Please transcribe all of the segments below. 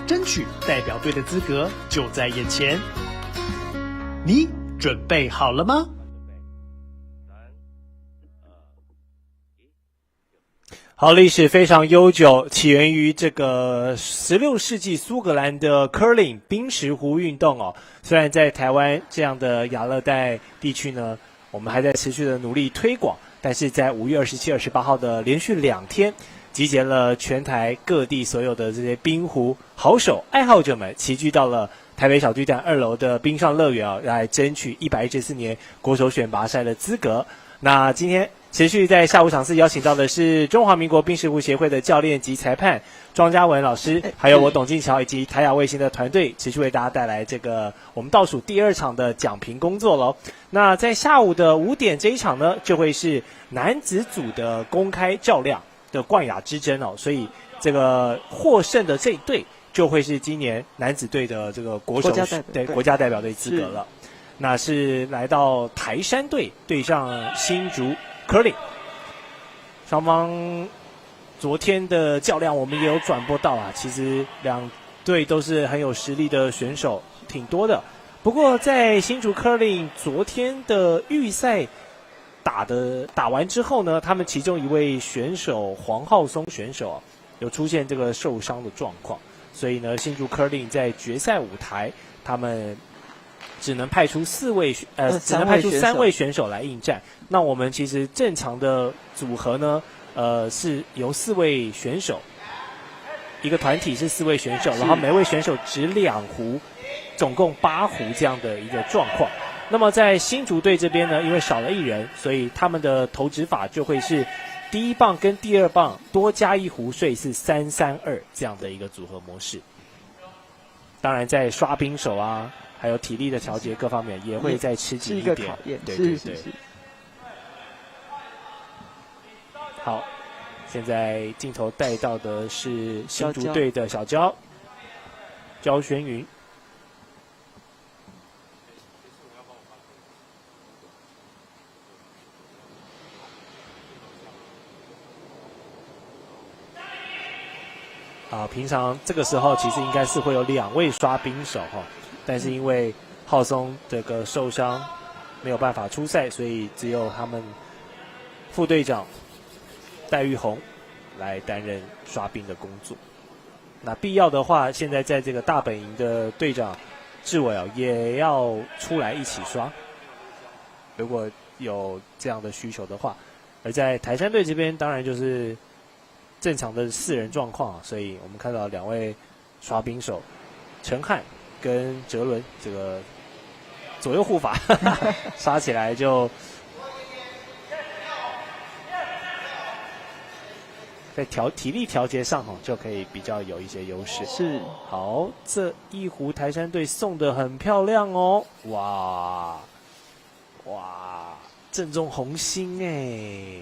争取代表队的资格就在眼前。你准备好了吗？好，历史非常悠久，起源于这个16世纪苏格兰的 curling 冰石湖运动哦。虽然在台湾这样的亚热带地区呢，我们还在持续的努力推广，但是在5月27、28号的连续2天，集结了全台各地所有的这些冰壶好手爱好者们，齐聚到了台北小巨蛋2楼的冰上乐园来争取114年国手选拔赛的资格。那今天持续在下午场次邀请到的是中华民国冰石湖协会的教练及裁判庄家文老师，还有我董静乔以及台亚卫星的团队，持续为大家带来这个我们倒数第2场的讲评工作咯。那在下午的5点这一场呢，就会是男子组的公开较量的冠亚之争哦，所以这个获胜的这一队就会是今年男子队的这个国家代表队资格了。那是来到台山队对上新竹 curling， 双方昨天的较量我们也有转播到啊，其实两队都是很有实力的选手，挺多的。不过在新竹 curling 昨天的预赛打完之后呢，他们其中一位选手黄浩松选手有出现这个受伤的状况，所以呢，新竹 curling 在决赛舞台他们只能派出3位选手来应战。那我们其实正常的组合呢，是由4位选手，一个团体是4位选手，然后每位选手执2壶，总共8壶这样的一个状况。那么在新竹队这边呢，因为少了1人，所以他们的投掷法就会是第1棒跟第2棒多加1壶，所以是3-3-2这样的一个组合模式。当然在刷冰手啊，还有体力的调节各方面也会再吃紧一点，对。好，现在镜头带到的是新竹队的小焦轩云。平常这个时候其实应该是会有2位刷冰手但是因为浩松这个受伤没有办法出赛，所以只有他们副队长戴玉红来担任刷冰的工作。那必要的话，现在在这个大本营的队长志伟也要出来一起刷，如果有这样的需求的话。而在台山队这边当然就是正常的4人状况，所以我们看到2位刷冰手陈汉跟哲伦这个左右护法刷起来就在体力调节上就可以比较有一些优势。是，好，这1壶台山队送得很漂亮哦，哇，正中红心哎。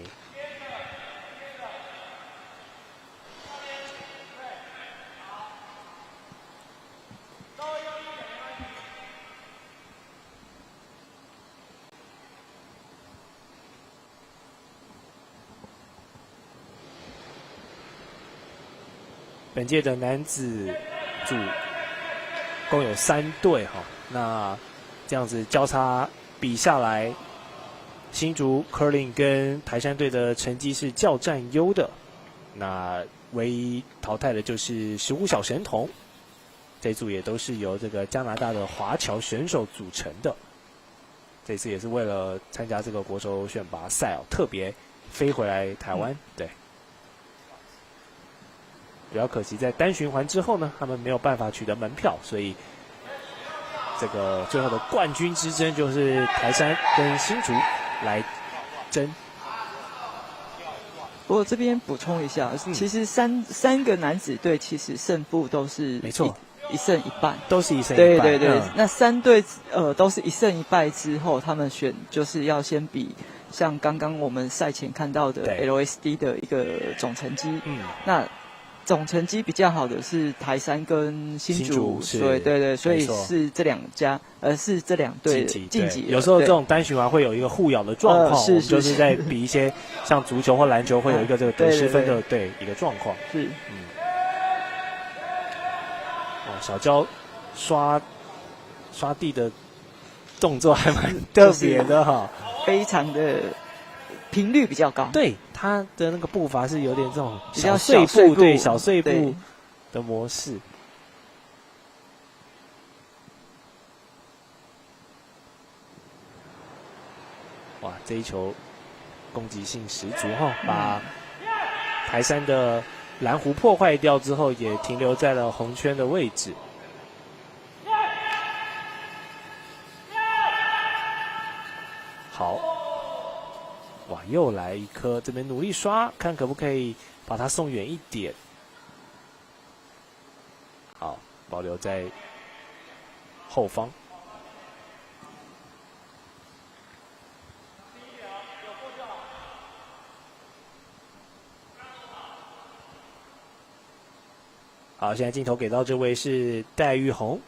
本届的男子组共有3队那这样子交叉比下来，新竹 curling 跟台山队的成绩是较占优的。那唯一淘汰的就是石虎小神童，这组也都是由这个加拿大的华侨选手组成的。这次也是为了参加这个国手选拔赛特别飞回来台湾，对。比较可惜，在单循环之后呢，他们没有办法取得门票，所以这个最后的冠军之争就是台山跟新竹来争。不过这边补充一下，其实三个男子队其实胜负都是没错一胜一败，都是一胜一败。对，那3队都是1胜1败之后，他们就是要先比像刚刚我们赛前看到的 LSD 的一个总成绩，那总成绩比较好的是台山跟新竹，对，所以是这2家，是这2队晋级。有时候这种单循环会有一个互咬的状况，就是在比一些像足球或篮球会有一个这个得失分的一个状况。是，哦，小娇刷地的动作还蛮特别的哈，非常的频率比较高。对，他的那个步伐是有点这种小碎步，对，小碎步对的模式。哇，这一球攻击性十足哈，把台山的蓝湖破坏掉之后，也停留在了红圈的位置。好，哇，又来一颗，这边努力刷，看可不可以把它送远一点。好，保留在后方。好，现在镜头给到这位是戴玉红，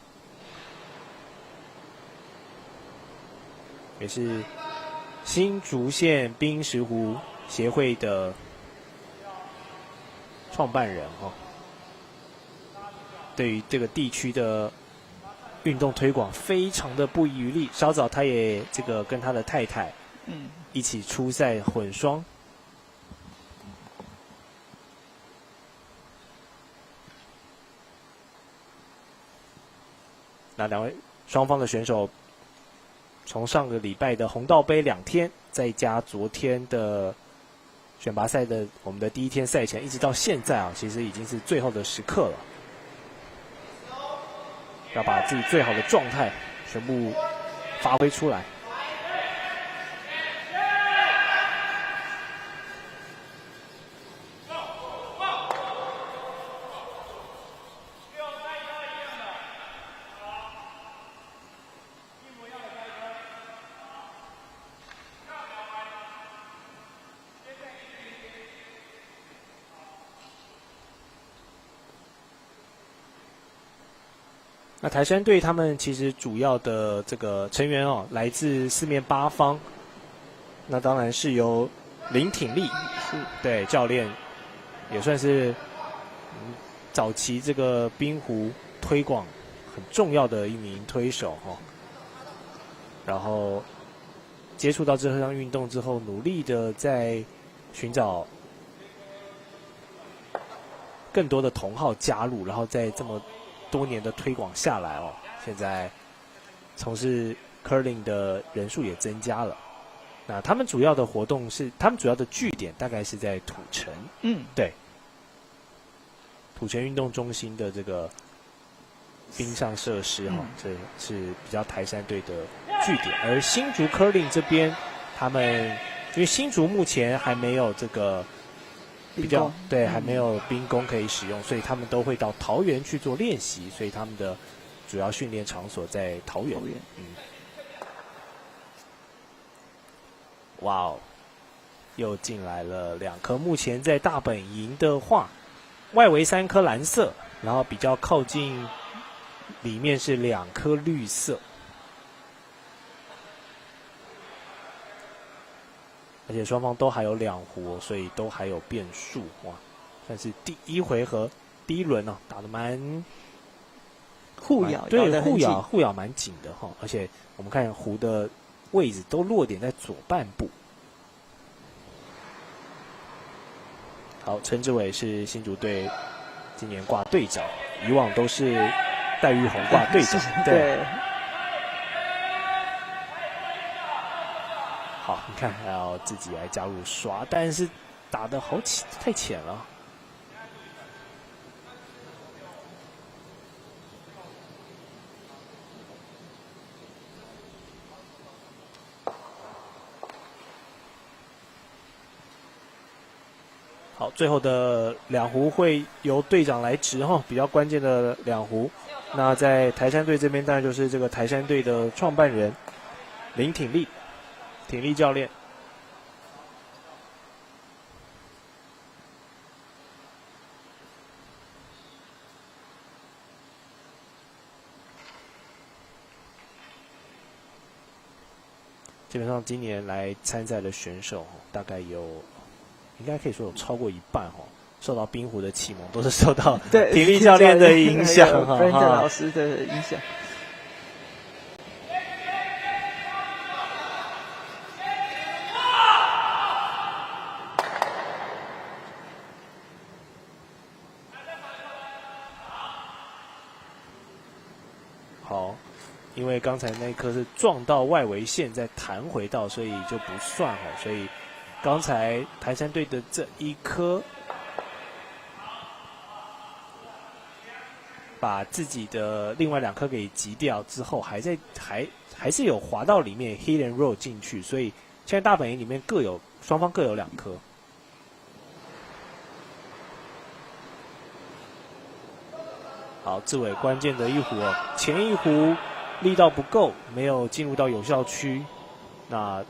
也是新竹县冰石湖协会的创办人哦。对于这个地区的运动推广非常的不遗余力。稍早他也这个跟他的太太一起出赛混双。那两位双方的选手，从上个礼拜的红道杯2天，再加昨天的选拔赛的我们的第一天赛前，一直到现在啊，其实已经是最后的时刻了，要把自己最好的状态全部发挥出来。那台山队他们其实主要的这个成员哦，来自四面八方。那当然是由林挺立对教练，也算是早期这个冰壶推广很重要的一名推手哦。然后接触到这项运动之后，努力的在寻找更多的同好加入，然后在这么多年的推广下来哦，现在从事 curling 的人数也增加了。那他们主要的活动是，他们主要的据点大概是在土城，对，土城运动中心的这个冰上设施哈，这是比较台山队的据点。而新竹 curling 这边，他们因为新竹目前还没有这个比较对，还没有冰宫可以使用，所以他们都会到桃园去做练习，所以他们的主要训练场所在桃园。哇哦，又进来了2颗。目前在大本营的话，外围3颗蓝色，然后比较靠近里面是2颗绿色。而且双方都还有2壶，所以都还有变数哇！算是第1回合第1轮哦，打得蛮互咬，对，互咬蛮紧的哈。而且我们看壶的位置都落点在左半部。好，陈志伟是新竹队今年挂队长，以往都是戴玉红挂队长，对。好，你看还要自己来加入刷，但是打得好浅，太浅了。好，最后的2壶会由队长来执哈，比较关键的2壶。那在台山队这边，当然就是这个台山队的创办人林挺立。挺立教练，基本上今年来参赛的选手大概有，应该可以说有超过一半受到冰壶的启蒙，都是受到对体力教练的影响，Brandon 老师的影响。好，因为刚才那一颗是撞到外围线再弹回到，所以就不算哦。所以刚才台山队的这一颗，把自己的另外2颗给击掉之后，还是有滑到里面 hit and roll 进去，所以现在大本营里面双方各有2颗。好，志伟关键的一壶哦，前一壶力道不够，没有进入到有效区。那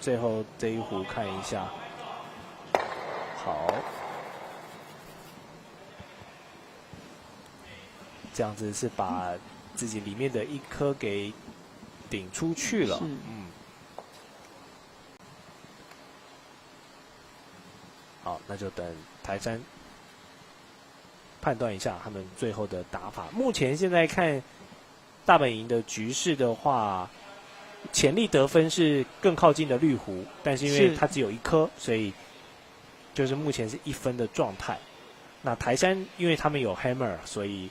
最后这一壶看一下，好，这样子是把自己里面的1颗给顶出去了。好，那就等台山判断一下他们最后的打法。目前现在看大本营的局势的话，潜力得分是更靠近的绿湖，但是因为它只有1颗，所以就是目前是1分的状态。那台山因为他们有 hammer， 所以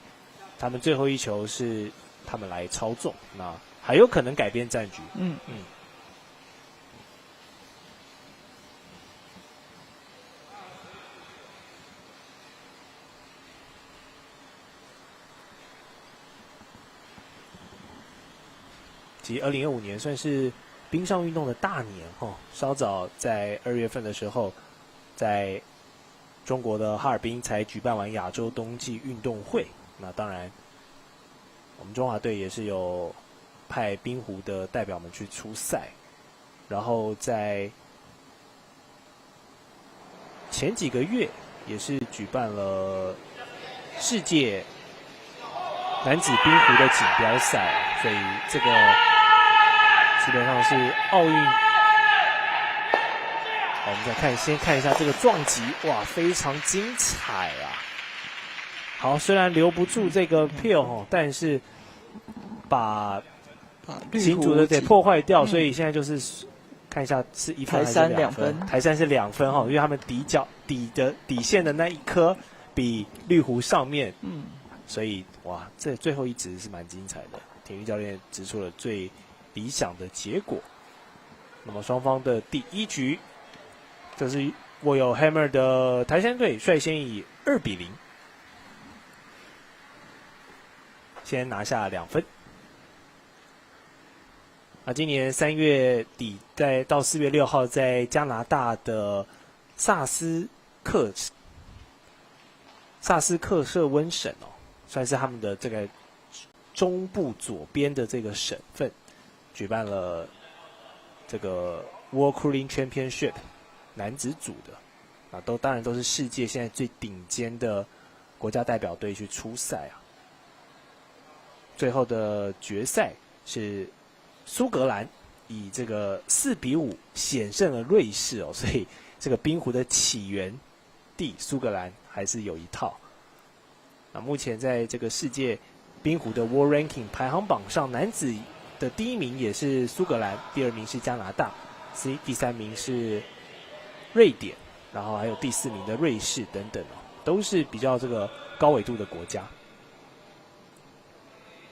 他们最后一球是他们来操纵，那还有可能改变战局。其实2025年算是冰上运动的大年哦。稍早在2月份的时候，在中国的哈尔滨才举办完亚洲冬季运动会。那当然，我们中华队也是有派冰壶的代表们去出赛，然后在前几个月也是举办了世界男子冰壶的锦标赛，所以这个基本上是奥运。好，我们再先看一下这个撞击，哇，非常精彩啊！好，虽然留不住这个 pill 但是把新竹的给破坏掉，所以现在就是看一下是1分还是2分？台山是2分因为他们底线的那1颗比绿湖上面，所以哇，这最后一直是蛮精彩的。体育教练指出了最理想的结果。那么双方的第1局，这是握有 hammer 的台山队率先以2-0，先拿下2分。今年3月底到4月6号，在加拿大的萨斯克舍温省算是他们的这个中部左边的这个省份，举办了这个 World Curling Championship 男子组的，当然都是世界现在最顶尖的国家代表队去出赛啊。最后的决赛是苏格兰以这个4-5险胜了瑞士所以这个冰壶的起源地苏格兰还是有一套。那目前在这个世界冰壶的 World Ranking 排行榜上，男子的第1名也是苏格兰，第2名是加拿大，第3名是瑞典，然后还有第4名的瑞士等等都是比较这个高纬度的国家。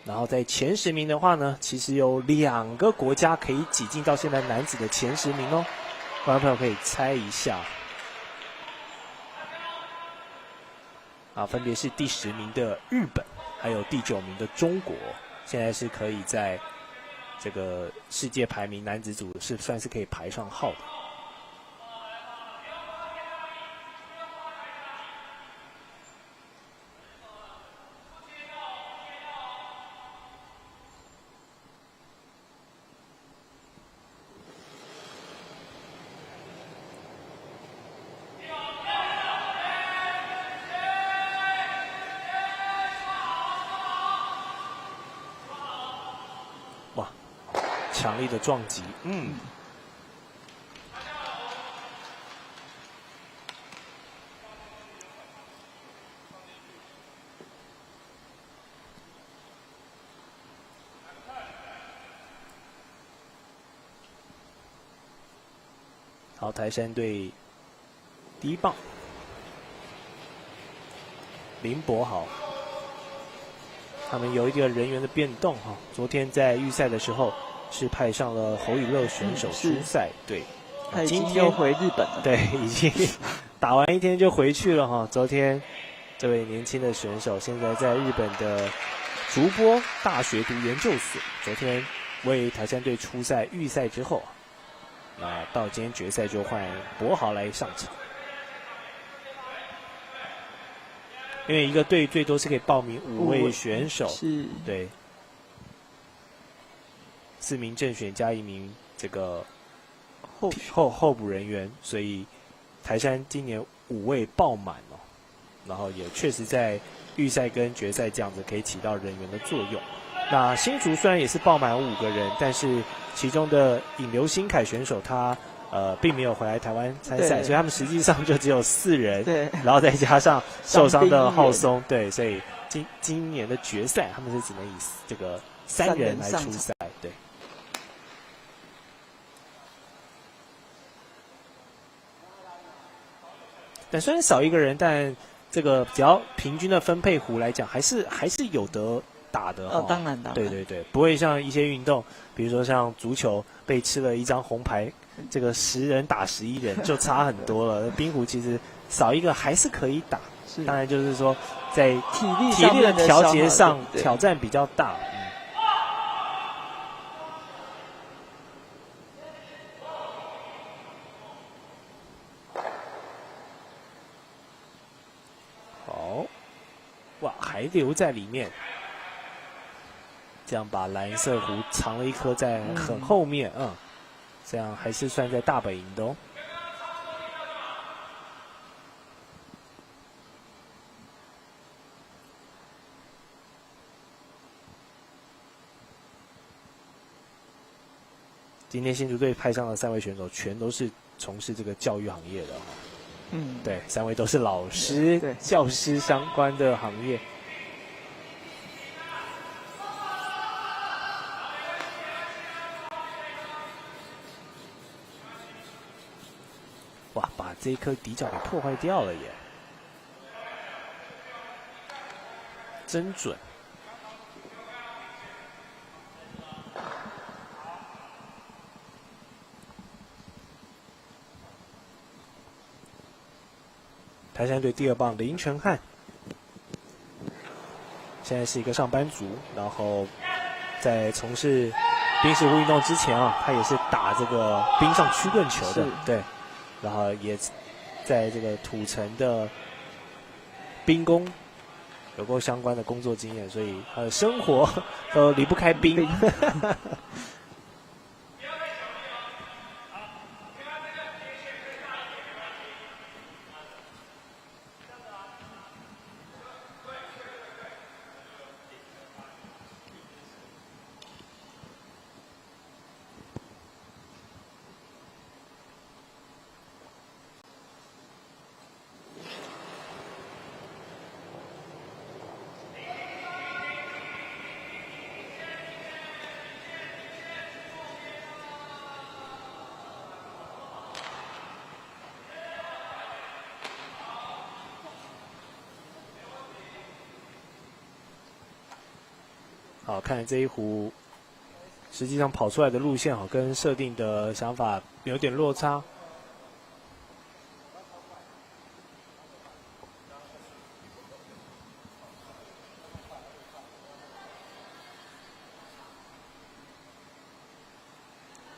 然后在前10名的话呢，其实有2个国家可以挤进到现在男子的前10名观众朋友可以猜一下分别是第10名的日本，还有第9名的中国，现在是可以在这个世界排名男子组是算是可以排上号的。强力的撞击，好，台山队第一棒林柏豪，他们有一个人员的变动哈。昨天在预赛的时候是派上了侯宇乐选手出赛，对，他已经又回日本了，对，已经打完一天就回去了哈。昨天这位年轻的选手现在在日本的筑波大学读研究所，昨天为台山队出赛预赛之后，那到今天决赛就换柏豪来上场。因为一个队最多是可以报名5位选手，是，对，4名正选加1名这个候补人员，所以台山今年5位爆满哦，然后也确实在预赛跟决赛这样子可以起到人员的作用。那新竹虽然也是爆满5个人，但是其中的引流新凯选手他并没有回来台湾参赛，所以他们实际上就只有4人，对，然后再加上受伤的浩松，对，所以今年的决赛他们是只能以这个3人来出赛，对。但虽然少1个人，但这个只要平均的分配弧来讲，还是有得打的哈。当然，对对对，不会像一些运动，比如说像足球被吃了1张红牌。这个10人打11人就差很多了。冰壶其实少1个还是可以打，当然就是说在体力的调节上挑战比较大。好，哇，还留在里面，这样把蓝色壶藏了1颗在很后面，这样还是算在大本营的哦。今天新竹队派上的3位选手，全都是从事这个教育行业的对，3位都是老师、教师相关的行业。哇，把这一颗底角给破坏掉了耶！真准。台山队第2棒林承翰，现在是一个上班族，然后在从事冰石湖运动之前他也是打这个冰上曲棍球的，对。然后也在这个土城的冰宫有过相关的工作经验，所以他的生活都离不开冰。好，看这一壶，实际上跑出来的路线跟设定的想法有点落差。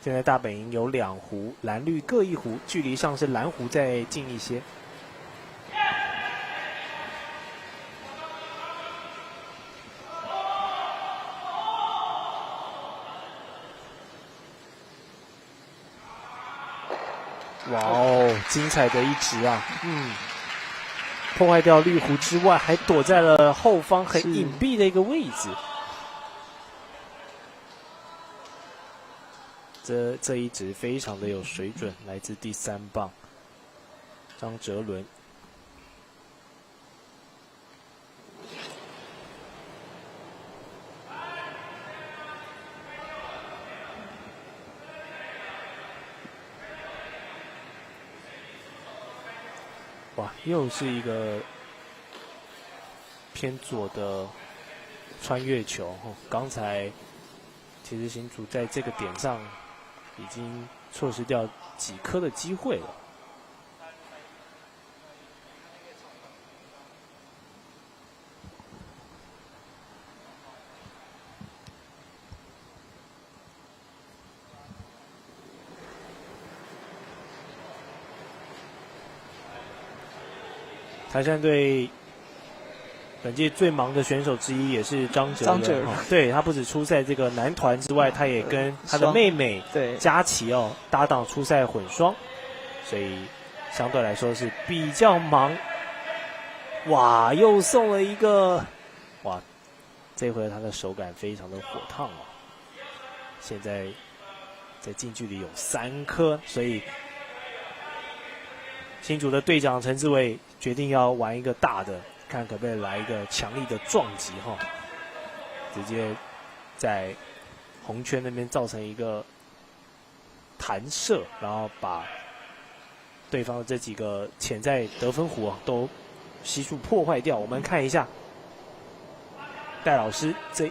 现在大本营有2壶，蓝绿各1壶，距离上是蓝壶再近一些。哇哦，精彩的一直啊！破坏掉绿壶之外，还躲在了后方很隐蔽的一个位置。这一直非常的有水准，来自第3棒张哲伦。哇，又是一个偏左的穿越球。刚才其实新竹在这个点上已经错失掉几颗的机会了。台山队本届最忙的选手之一也是张哲仁，对，他不止出赛这个男团之外，他也跟他的妹妹佳琪搭档出赛混双，所以相对来说是比较忙。哇，又送了一个，哇，这回他的手感非常的火烫啊！现在在近距离有3颗，所以新竹的队长陈志伟决定要玩一个大的，看可不可以来一个强力的撞击直接在红圈那边造成一个弹射，然后把对方的这几个潜在得分弧都悉数破坏掉。我们看一下戴老师这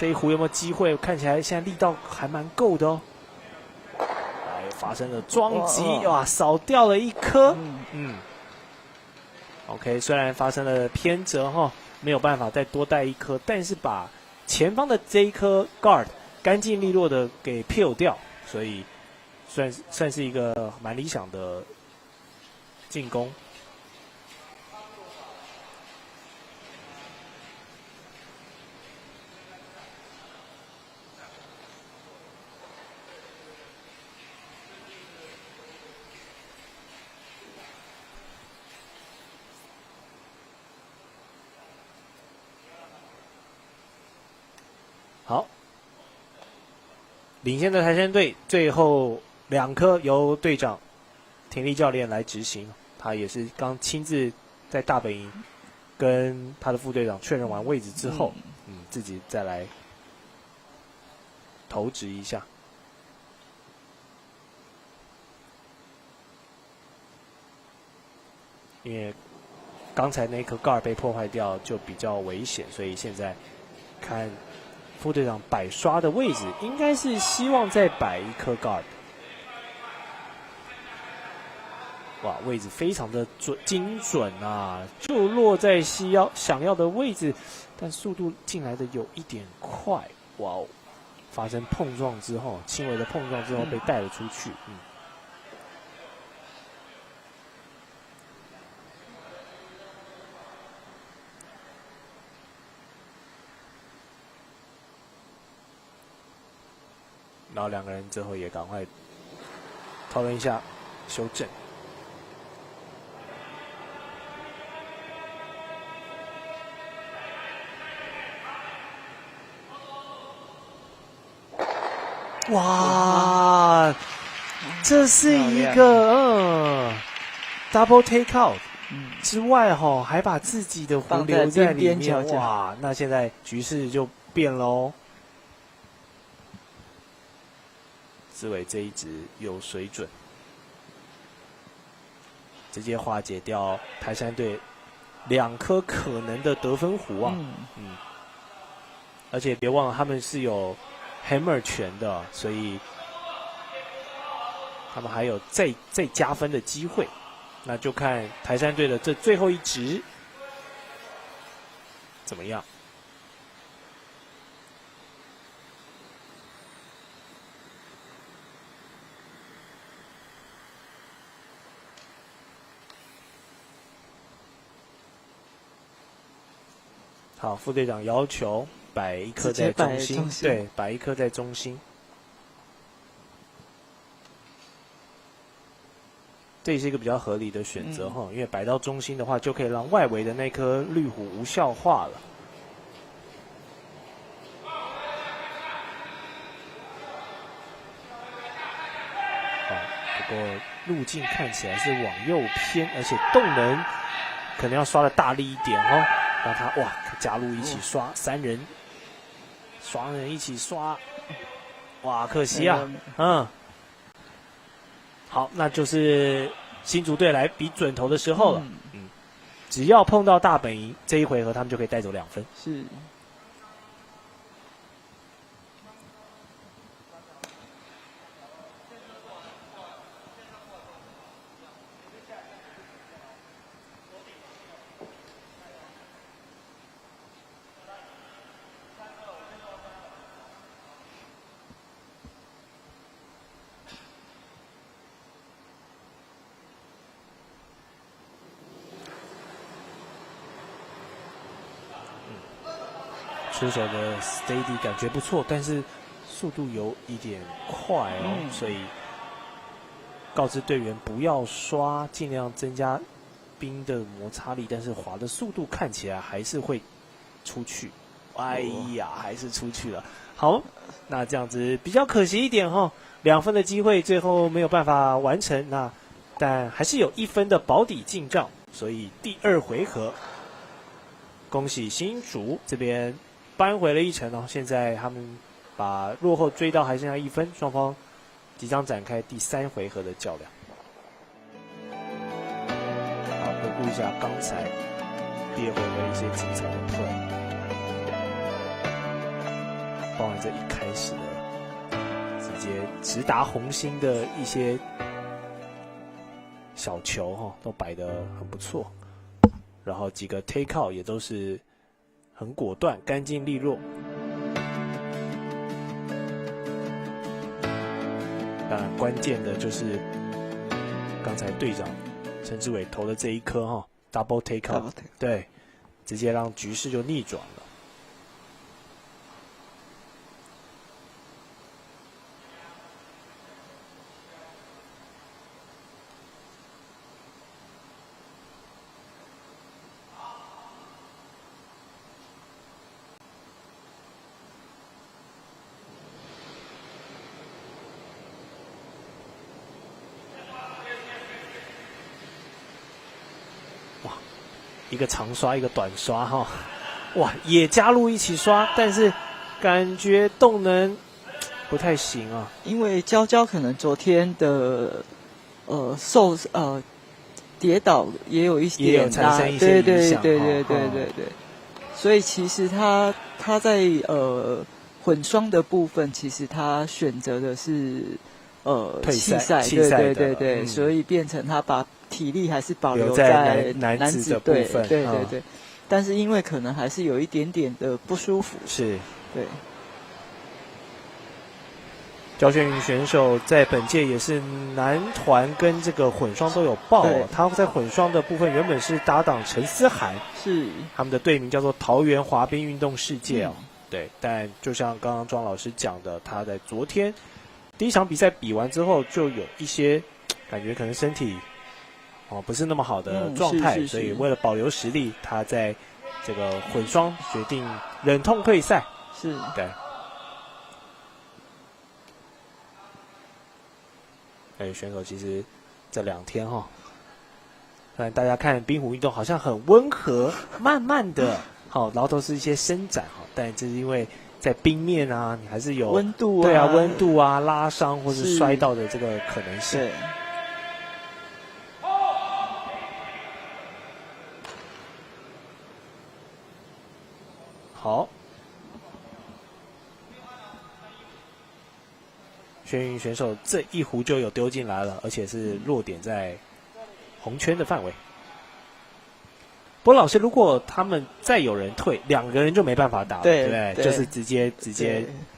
一弧有没有机会？看起来现在力道还蛮够的哦。发生了撞击，哇，少掉了1颗。OK， 虽然发生了偏折没有办法再多带1颗，但是把前方的这一颗 guard 干净利落的给 peel 掉，所以算是一个蛮理想的进攻。好，领先的台山队最后2颗由队长田力教练来执行，他也是刚亲自在大本营跟他的副队长确认完位置之后，自己再来投掷一下。因为刚才那颗盖儿被破坏掉就比较危险，所以现在看副队长摆刷的位置，应该是希望再摆1颗 guard。哇，位置非常的精准啊，就落在想要的位置，但速度进来的有一点快。哇哦，发生碰撞之后，轻微的碰撞之后被带了出去。然后2个人之后也赶快讨论一下修正。哇，这是一个double take out 之外还把自己的弧留在里面。哇，那现在局势就变了哦。志伟这一直有水准，直接化解掉台山队2颗可能的得分弧啊。而且别忘了他们是有 hammer 权的，所以他们还有再加分的机会。那就看台山队的这最后一值怎么样。好，副队长要求摆1颗在中心，对，摆1颗在中心。这也是一个比较合理的选择因为摆到中心的话，就可以让外围的那颗绿弧无效化了。不过路径看起来是往右偏，而且动能可能要刷的大力一点让他加入一起刷，3人双人一起刷，哇，可惜啊，好，那就是新竹队来比准头的时候了。只要碰到大本营，这一回合他们就可以带走2分。是。出手的 steady 感觉不错，但是速度有一点快哦，所以告知队员不要刷，尽量增加冰的摩擦力，但是滑的速度看起来还是会出去。哎呀，还是出去了。好，那这样子比较可惜一点哈，2分的机会最后没有办法完成，但还是有1分的保底进账，所以第2回合，恭喜新竹这边扳回了1城哦。现在他们把落后追到还剩下1分，双方即将展开第3回合的较量。好，回顾一下刚才第2回合一些精彩的 play， 包含这一开始的直接直达红心的一些小球哈，都摆得很不错。然后几个 take out 也都是很果断、干净利落。当然，关键的就是刚才队长陈志伟投的这一颗哈 ，double take out， 对，直接让局势就逆转了。一个长刷，一个短刷哈，哇，也加入一起刷，但是感觉动能不太行啊。因为娇可能昨天的跌倒也有一点，也有产生一些影响，对，所以其实他在混双的部分，其实他选择的是弃赛，对，所以变成他把体力还是保留在男子的部分，对，但是因为可能还是有一点点的不舒服，是，对。焦炫云选手在本届也是男团跟这个混双都有报哦，他在混双的部分原本是搭档陈思涵，是他们的队名叫做桃园滑冰运动世界哦，对，但就像刚刚庄老师讲的，他在昨天第1场比赛比完之后，就有一些感觉可能身体不是那么好的状态，所以为了保留实力，他在这个混双决定忍痛退赛。是，对。选手其实这2天让大家看冰壶运动好像很温和，慢慢的然后都是一些伸展但这是因为在冰面啊，你还是有温度啊，对啊，温度啊，拉伤或是摔到的这个可能性。对。好，轩云选手这一壶就有丢进来了，而且是落点在红圈的范围。不过老师，如果他们再有人退，2个人就没办法打了，对不对？就是直接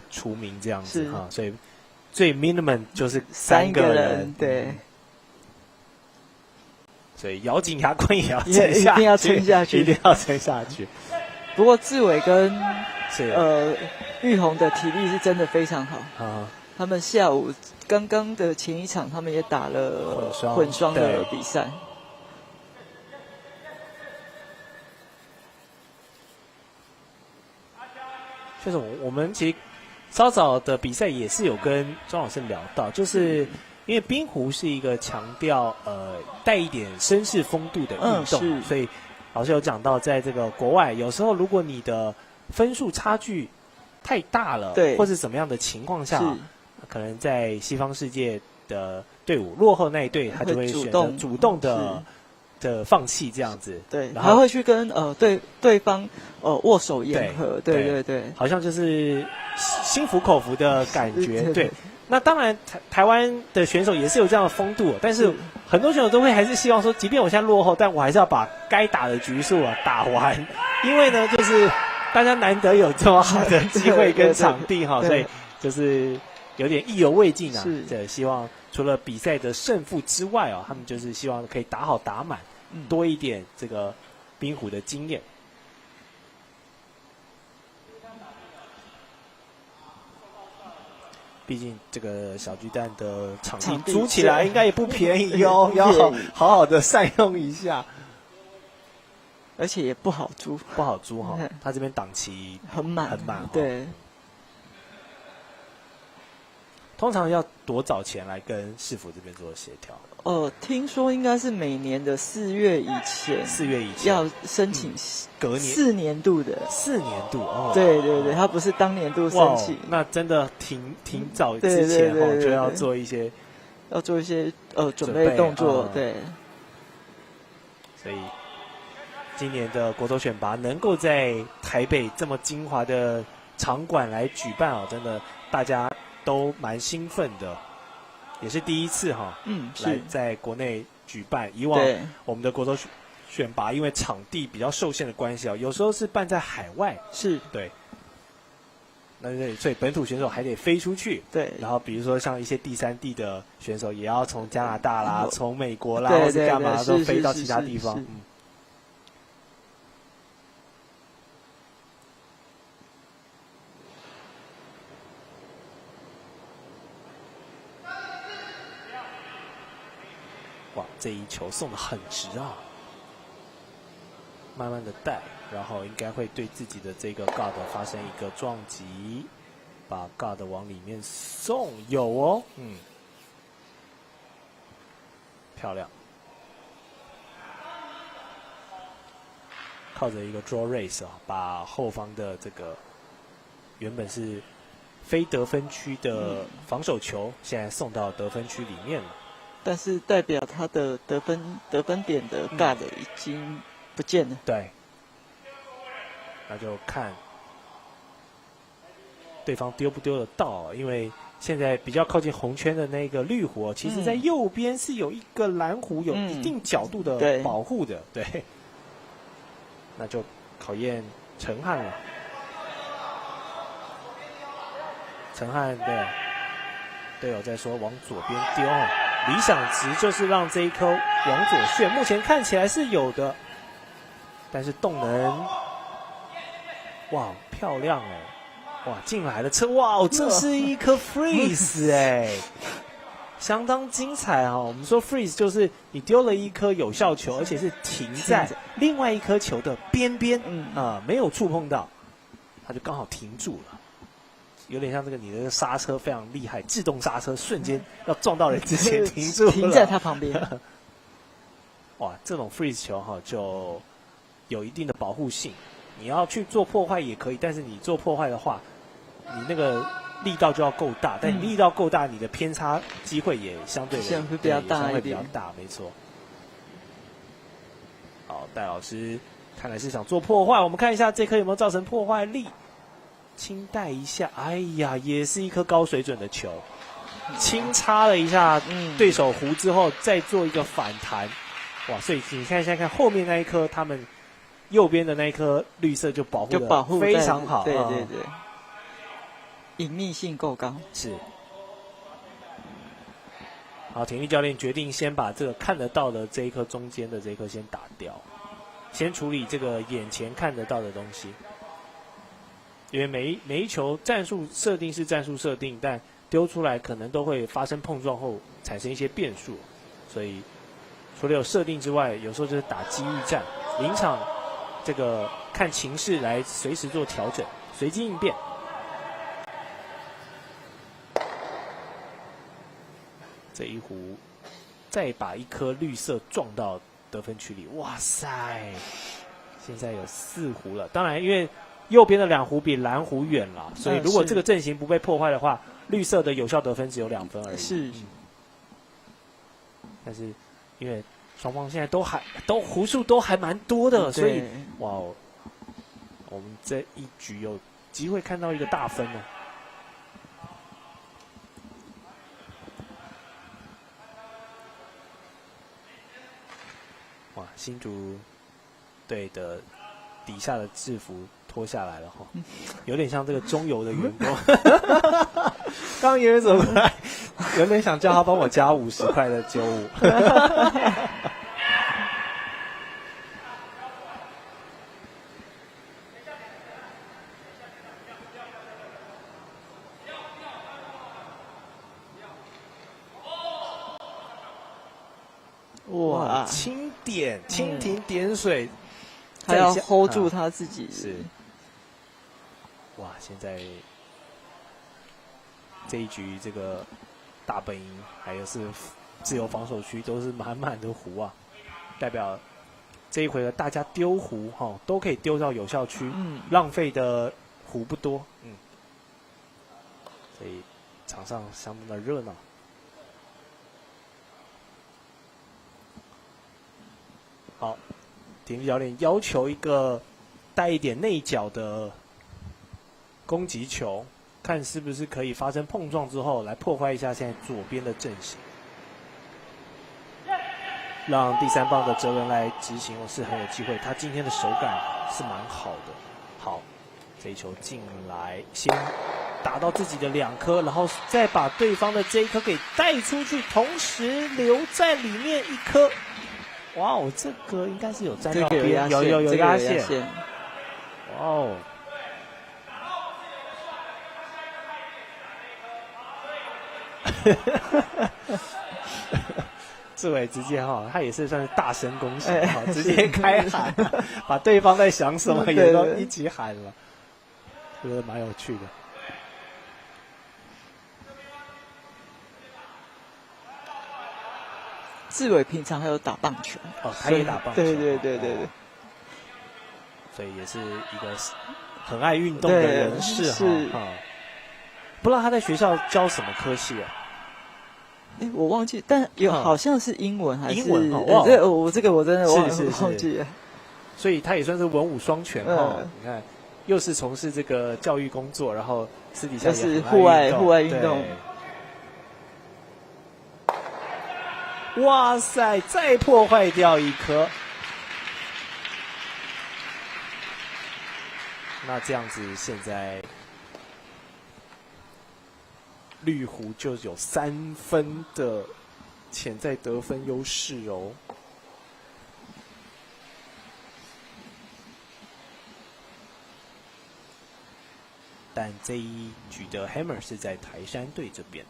除名这样子哈，所以最 minimum 就是3个人，对。所以咬紧牙关也要撑下去，一定要撑下去，一定要撑下去。不过志伟跟玉红的体力是真的非常好啊。他们下午刚刚的前1场，他们也打了混双的比赛。就是我们其实稍早的比赛也是有跟庄老师聊到，就是因为冰壶是一个强调带一点绅士风度的运动，所以老师有讲到，在这个国外，有时候如果你的分数差距太大了，或是怎么样的情况下，可能在西方世界的队伍落后那一队，他就会选择主动的放弃这样子。对，然后会去跟对方握手言和。对，好像就是心服口服的感觉。对。那当然，台湾的选手也是有这样的风度，但是很多选手都会还是希望说，即便我现在落后，但我还是要把该打的局数打完，因为呢，就是大家难得有这么好的机会跟场地哈，所以就是有点意犹未尽啊。这希望除了比赛的胜负之外他们就是希望可以打好打满，多一点这个冰壶的经验。毕竟这个小巨蛋的场地租起来应该也不便宜哦，要好好的善用一下。而且也不好租，他这边档期很满，对。通常要多早前来跟市府这边做协调？听说应该是每年的4月以前要申请隔年4年度的4年度哦。对，它不是当年度申请。那真的挺早之前就要做一些准备动作，对。所以今年的国手选拔能够在台北这么精华的场馆来举办真的大家都蛮兴奋的。也是第一次来在国内举办。以往我们的国手选拔，因为场地比较受限的关系有时候是办在海外，对。那所以本土选手还得飞出去，对。然后比如说像一些第三地的选手，也要从加拿大啦、从美国啦，或是干嘛都飞到其他地方。这一球送得很直啊，慢慢的带，然后应该会对自己的这个 guard 发生一个撞击，把 guard 往里面送，有哦，漂亮，靠着一个 draw race 把后方的这个原本是非得分区的防守球，现在送到得分区里面了。但是代表他的得分点的 guard 已经不见了。对，那就看对方丢不丢得到，因为现在比较靠近红圈的那个绿壶，其实在右边是有一个蓝壶，有一定角度的保护的，对。那就考验陈汉了。陈汉的队友在说往左边丢理想值就是让这一颗往左旋，目前看起来是有的，但是动能，哇，漂亮哇，进来了车，哇，这是一颗 freeze 相当精彩我们说 freeze 就是你丢了一颗有效球，而且是停在另外一颗球的边边，没有触碰到，它就刚好停住了。有点像这个你的刹车非常厉害，自动刹车瞬间要撞到人之前停住了，停在他旁边。哇，这种 freeze 球就有一定的保护性。你要去做破坏也可以，但是你做破坏的话，你那个力道就要够大。但你力道够大，你的偏差机会也相对会比较大一点，比较大，没错。好，戴老师看来是想做破坏，我们看一下这颗有没有造成破坏力。轻带一下，哎呀，也是一颗高水准的球，轻插了一下对手弧之后，再做一个反弹，哇！所以你看现在看后面那一颗，他们右边的那一颗绿色就保护得非常好，对，隐秘性够高，是。好，田玉教练决定先把这个看得到的这一颗中间的这一颗先打掉，先处理这个眼前看得到的东西。因为每一球战术设定是战术设定，但丢出来可能都会发生碰撞后产生一些变数，所以除了有设定之外，有时候就是打机遇战，临场这个看情势来随时做调整，随机应变。这一壶再把一颗绿色撞到得分区里，哇塞！现在有4壶了，当然因为右边的2壶比蓝壶远了，所以如果这个阵型不被破坏的话，绿色的有效得分只有2分而已。是。但是因为双方现在都弧数都还蛮多的，所以哇，我们这一局有机会看到一个大分哦。哇，新竹队的底下的制服脱下来了哈，有点像这个中油的员工。刚刚有人走过来，有点想叫他帮我加50块的95。哇，轻停点水，还要 hold 住他自己。是。哇，现在这一局这个大本营还有是自由防守区都是满满的弧啊，代表这一回合大家丢弧都可以丢到有效区，浪费的弧不多，所以场上相当的热闹。好，体育教练要求一个带一点内角的攻击球，看是不是可以发生碰撞之后来破坏一下现在左边的阵型，让第3棒的哲伦来执行是很有机会。他今天的手感是蛮好的。好，这一球进来，先打到自己的2颗，然后再把对方的这一颗给带出去，同时留在里面1颗。哇哦，这个应该是有沾到边，有压线。哇哦！志伟直接他也是算是大声公喜直接开喊，把对方在想什么也都一起喊了，觉得蛮有趣的。志伟平常还有打棒球他也打棒球，对，所以也是一个很爱运动的人士不知道他在学校教什么科系啊？我忘记，但好像是英文还是英文这个我真的忘记了。所以他也算是文武双全你看，又是从事这个教育工作，然后私底下也是户外运动。哇塞！再破坏掉1颗，那这样子现在绿湖就有3分的潜在得分优势哦。但这一局的 Hammer 是在台山队这边。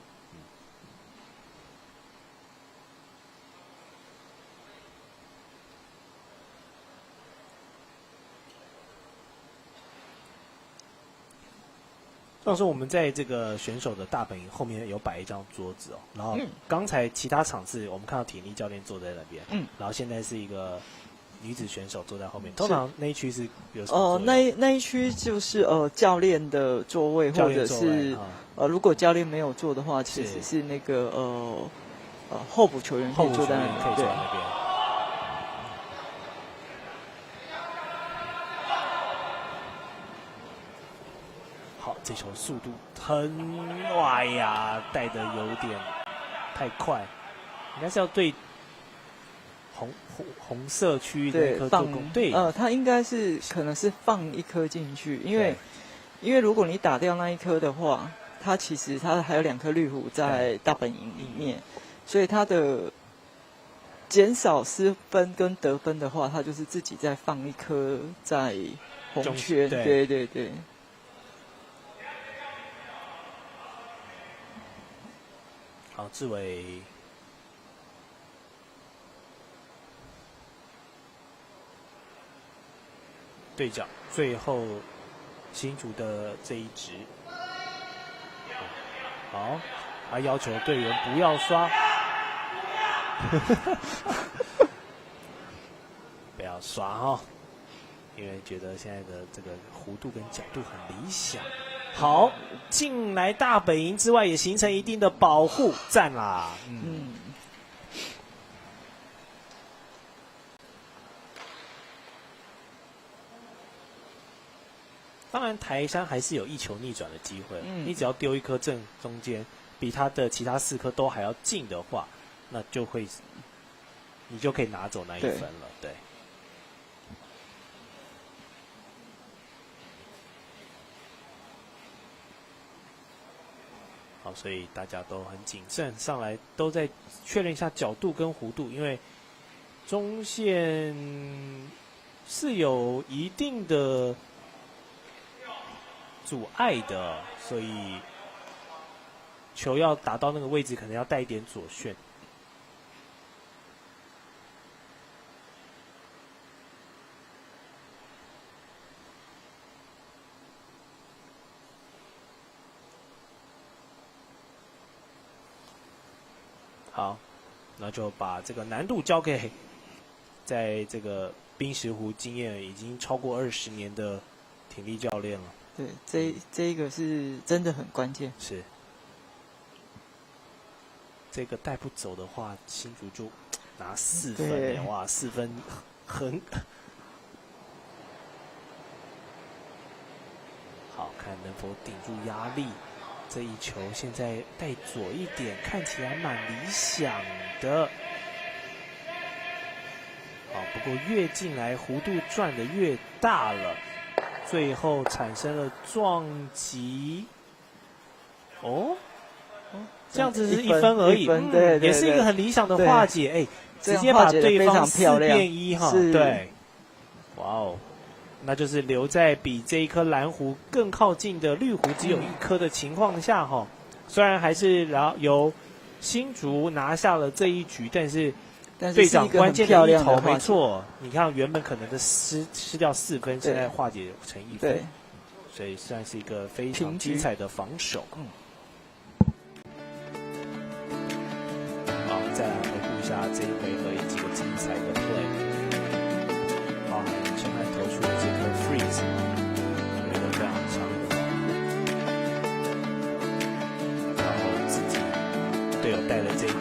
上次我们在这个选手的大本营后面有摆一张桌子然后刚才其他场次我们看到体力教练坐在那边，然后现在是一个女子选手坐在后面。通常那一区是有什么那一区就是教练的座位，或者是如果教练没有坐的话，其实是那个候补球员可以坐在那边，对。这球速度哇呀，带的有点太快，应该是要对红色区域的那颗做攻。对，他应该是可能是放1颗进去，因为如果你打掉那1颗的话，它其实它还有2颗绿湖在大本营里面，所以它的减少失分跟得分的话，它就是自己再放1颗在红圈。对。好，志伟队长，最后新竹的这一支，好，他要求队员不要刷，不要刷因为觉得现在的这个弧度跟角度很理想。好，进来大本营之外也形成一定的保护站啦。当然台山还是有一球逆转的机会，你只要丢一颗正中间，比他的其他4颗都还要近的话，那就会你就可以拿走那一分了，对。好，所以大家都很谨慎，上来都在确认一下角度跟弧度，因为中线是有一定的阻碍的，所以球要打到那个位置，可能要带一点左旋。好，那就把这个难度交给在这个冰石湖经验已经超过20年的体力教练了。对，这一个是真的很关键。是，这个带不走的话，新竹就拿4分，哇，4分很好看，能否顶住压力？这一球现在带左一点，看起来蛮理想的。好，不过越进来弧度转的越大了，最后产生了撞击。哦，这样子是1分而已，对，也是一个很理想的化解。哎，直接把对方4变1哈，对，哇哦。那就是留在比这一颗蓝湖更靠近的绿湖只有1颗的情况下哈，虽然还是由新竹拿下了这一局，但是队长关键的一投没错，你看原本可能的失掉4分，现在化解成1分，所以算是一个非常精彩的防守。好，再来回顾一下这一回合几个精彩的 play， 包含陈汉投出的这颗 freeze， 有一个非常强的保护，然后自己队友带了这一颗，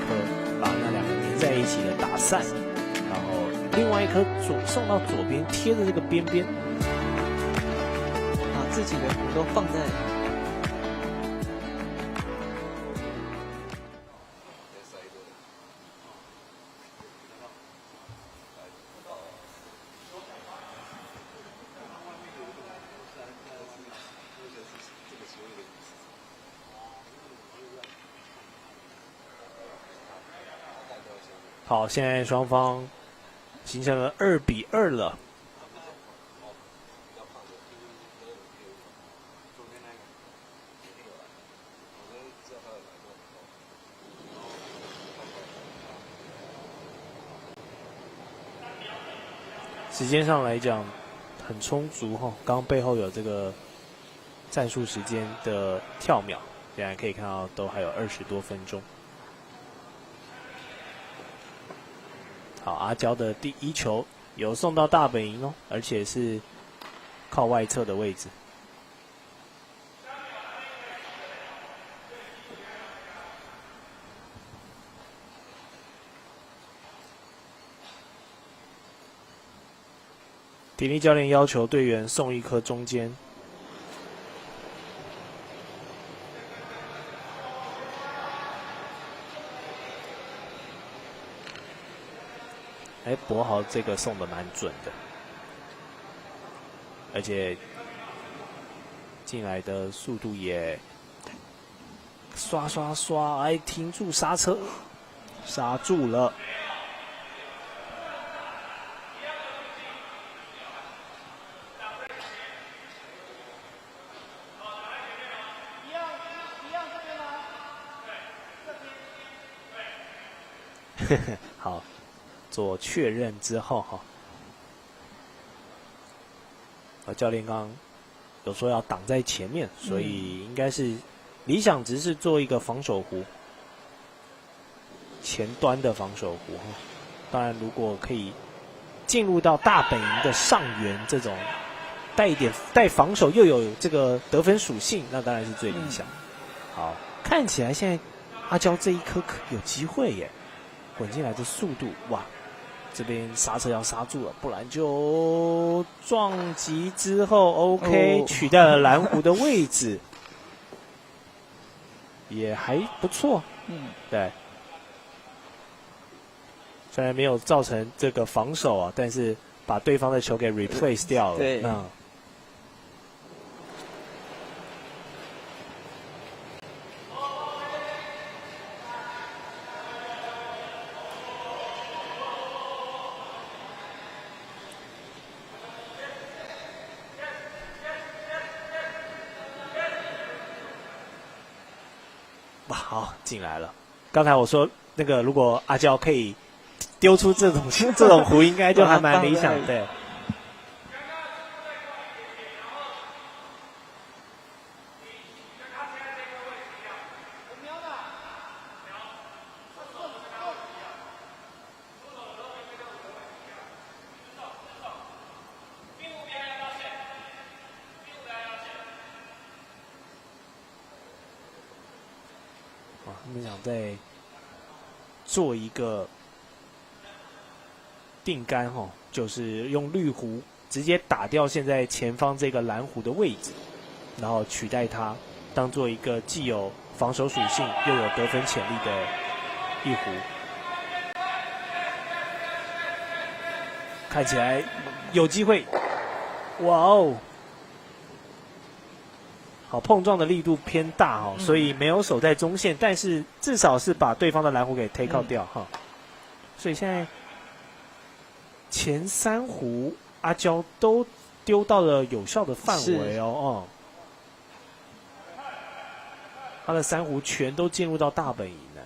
把那2个粘在一起的打散，然后另外一颗送到左边贴着这个边边，把自己的弧都放在。好，现在双方形成了2比2了。时间上来讲很充足哈，刚背后有这个战术时间的跳秒，现在可以看到都还有20多分钟。好，阿娇的第1球有送到大本营哦，而且是靠外侧的位置。体力教练要求队员送1颗中间。博豪这个送的蛮准的，而且进来的速度也刷刷刷，停住刹车，刹住了。好。做确认之后哈，教练刚有说要挡在前面，所以应该是理想值是做一个防守弧，前端的防守弧哈。当然，如果可以进入到大本营的上缘这种带防守又有这个得分属性，那当然是最理想。好，看起来现在阿娇这一颗有机会耶，滚进来的速度哇！这边刹车要刹住了，不然就撞击之后 OK、取代了蓝狐的位置，也还不错。对。虽然没有造成这个防守啊，但是把对方的球给 replace 掉了。对。哇，好，进来了。刚才我说那个，如果阿娇可以丢出这种弧，应该就还蛮理想。对。他们想再做一个定杆哦，就是用绿弧直接打掉现在前方这个蓝弧的位置，然后取代它，当做一个既有防守属性又有得分潜力的一弧。看起来有机会，哇哦！好，碰撞的力度偏大哦，所以没有守在中线，但是至少是把对方的蓝弧给 take out 掉哈。所以现在前3弧阿娇都丢到了有效的范围哦。他的3弧全都进入到大本营了。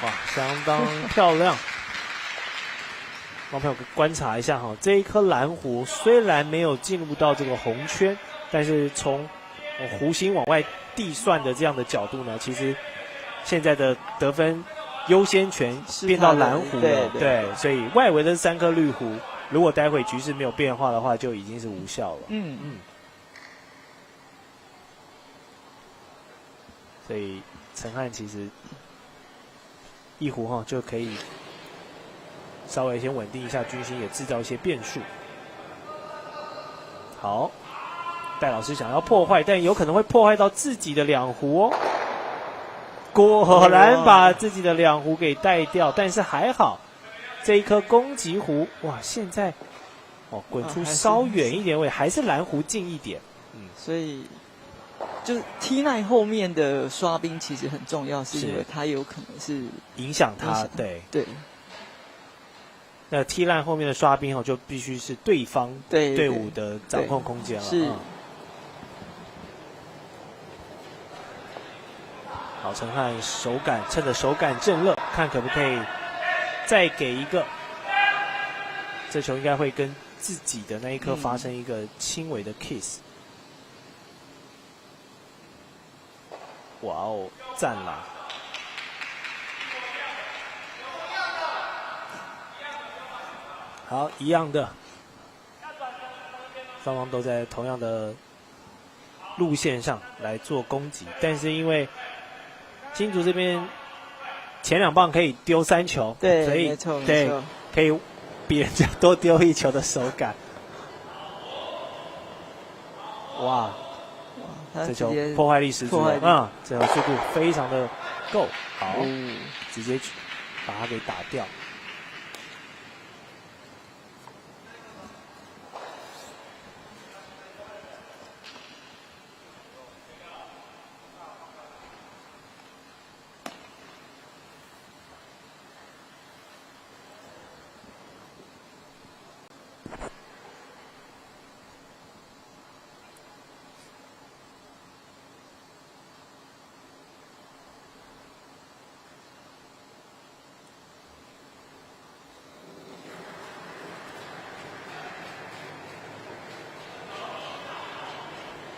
哇，相当漂亮！帮朋友观察一下哈，这一颗蓝弧虽然没有进入到这个红圈，但是从弧形往外递算的这样的角度呢，其实现在的得分优先权变到蓝弧了。对，所以外围的3颗绿弧，如果待会局势没有变化的话，就已经是无效了。所以陈汉其实一弧哈就可以稍微先稳定一下军心，也制造一些变数。好，戴老师想要破坏，但有可能会破坏到自己的2弧哦。果然把自己的2弧给带掉，但是还好，这一颗攻击弧，哇，现在滚出稍远一点位，还是蓝弧近一点。所以就是 T9 后面的刷兵其实很重要，是因为它有可能是影响他。对。那 T9 后面的刷兵就必须是对方队伍的掌控空间了。是。好，陈汉手感趁着手感正热，看可不可以再给一个。这球应该会跟自己的那一颗发生一个轻微的 kiss。哇哦，赞啦！好，一样的，双方都在同样的路线上来做攻击，但是因为新竹这边前2棒可以丢3球，对，所以没错，对，可以比人家多丢1球的手感。哇！这球破坏力十足啊！这球速度非常的够，好，直接把它给打掉。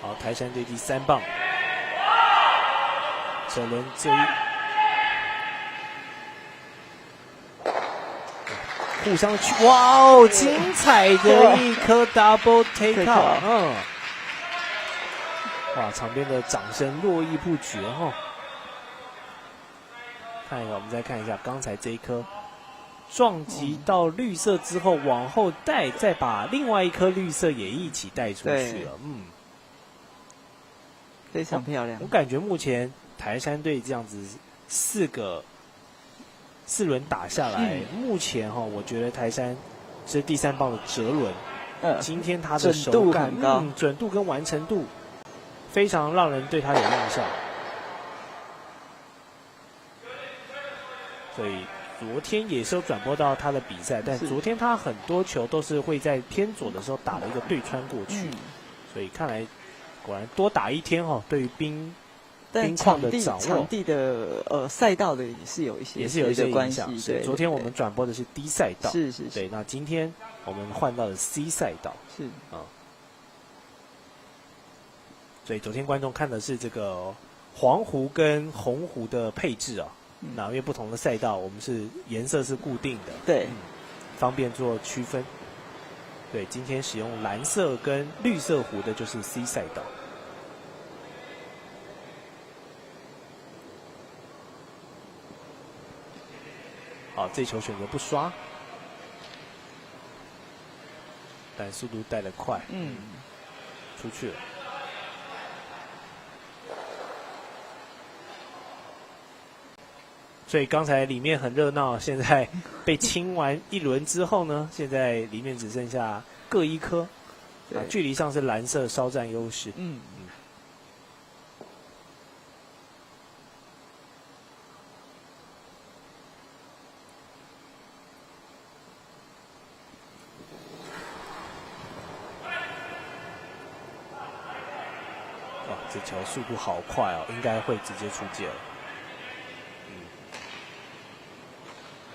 好，台山队第3棒，这轮这一互相去，哇哦，精彩的一颗 double take out， 哇，场边的掌声络绎不绝哈。看一下，我们再看一下刚才这一颗撞击到绿色之后往后带，再把另外一颗绿色也一起带出去了，非常漂亮。我感觉目前台山队这样子4轮打下来，目前我觉得台山是第3棒的哲伦，今天他的手感准度跟完成度非常让人对他有印象，所以昨天也是有转播到他的比赛，但昨天他很多球都是会在偏左的时候打了一个对穿过去，所以看来果然多打一天对于冰况的掌握，场地的赛道的也是有一些影响。是，昨天我们转播的是 D 赛道，是，对。那今天我们换到了 C 赛道，是啊。所以昨天观众看的是这个黄湖跟红湖的配置啊，那因为不同的赛道，我们是颜色是固定的，对，方便做区分。对，今天使用蓝色跟绿色湖的就是 C 赛道。好，这球选择不刷，但速度带得快，出去了。所以刚才里面很热闹，现在被清完一轮之后呢，现在里面只剩下各1颗，距离上是蓝色稍占优势。哇，这球速度好快哦，应该会直接出界了。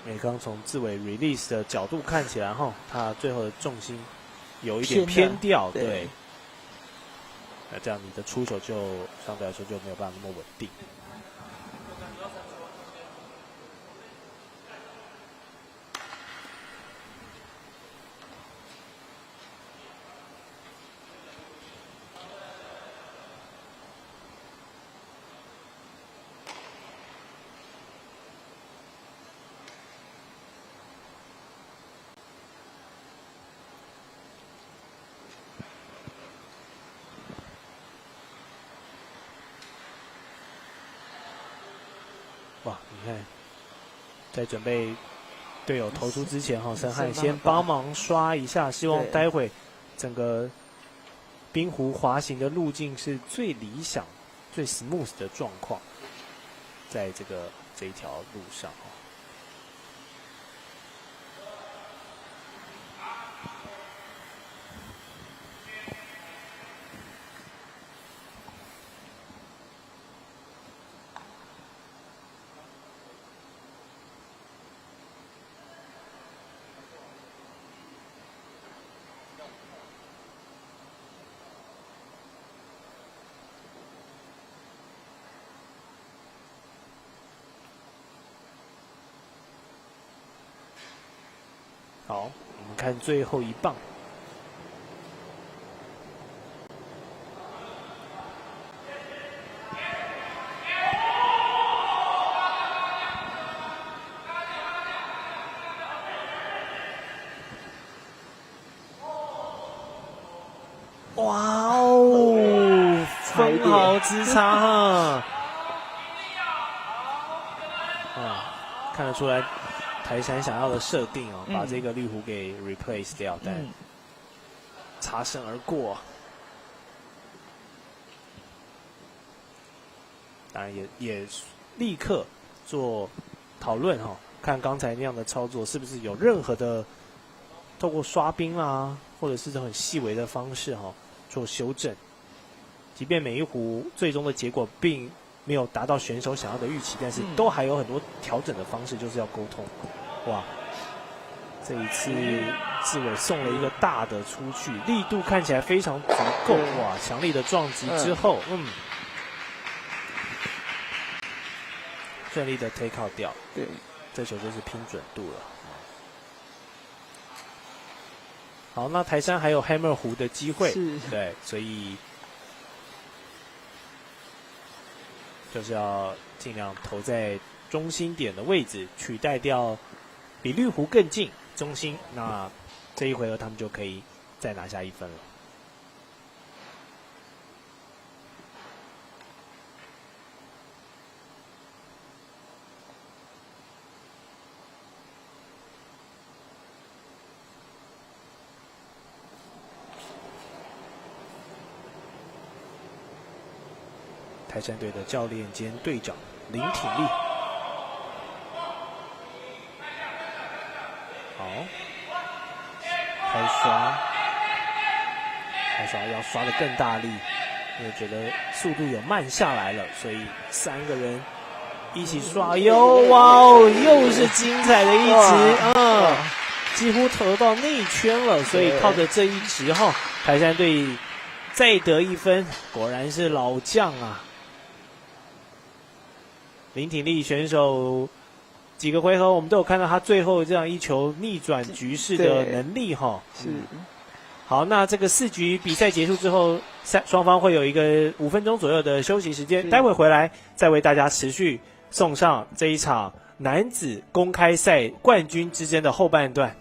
因为刚从志伟 release 的角度看起来，他最后的重心有一点偏掉，对。那这样你的出手就相对来说就没有办法那么稳定。哇，你看，在准备队友投出之前，申翰先帮忙刷一下，希望待会整个冰湖滑行的路径是最理想、最 smooth 的状况，在这一条路上。好，我们看最后1棒。哇哦，分毫之差看得出来。台山想要的设定把这个绿湖给 replace 掉，但擦身而过。当然也立刻做讨论看刚才那样的操作是不是有任何的透过刷冰啦，或者是这种很细微的方式做修正。即便每一壶最终的结果并没有达到选手想要的预期，但是都还有很多调整的方式，就是要沟通。哇，这一次志伟送了一个大的出去，力度看起来非常足够，哇！强力的撞击之后，顺利的 take out 掉。对，这球就是拼准度了。好，那台山还有 hammer 弧的机会，对，所以就是要尽量投在中心点的位置，取代掉比绿弧更近中心。那这一回合他们就可以再拿下1分了。台山队的教练兼队长林挺立，好，开刷要刷得更大力，因为觉得速度有慢下来了，所以3个人一起刷，哇哦，又是精彩的一直，几乎投到内圈了，所以靠着这一直台山队再得1分，果然是老将啊。林挺立选手几个回合我们都有看到他最后这样一球逆转局势的能力是。好，那这个4局比赛结束之后，双方会有一个5分钟左右的休息时间，待会回来再为大家持续送上这一场男子公开赛冠军之争的后半段。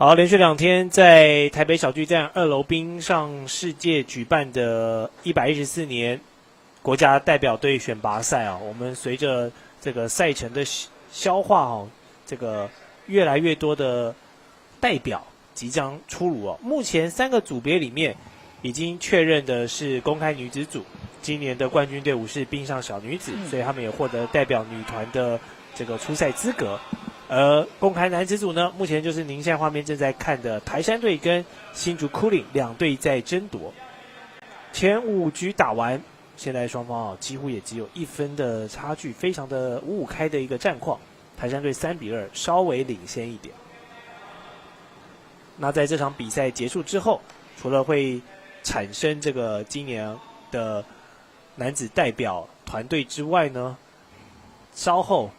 好，连续2天在台北小巨蛋2楼冰上世界举办的114年国家代表队选拔赛啊，我们随着这个赛程的消化哦，这个越来越多的代表即将出炉哦。目前3个组别里面已经确认的是公开女子组，今年的冠军队伍是冰上小女子，所以他们也获得代表女团的这个出赛资格。而公开男子组呢，目前就是您现在画面正在看的台山队跟新竹 Cooling 2队在争夺。前5局打完，现在双方几乎也只有1分的差距，非常的5-5开的一个战况。台山队3-2，稍微领先一点。那在这场比赛结束之后，除了会产生这个今年的男子代表团队之外呢，稍后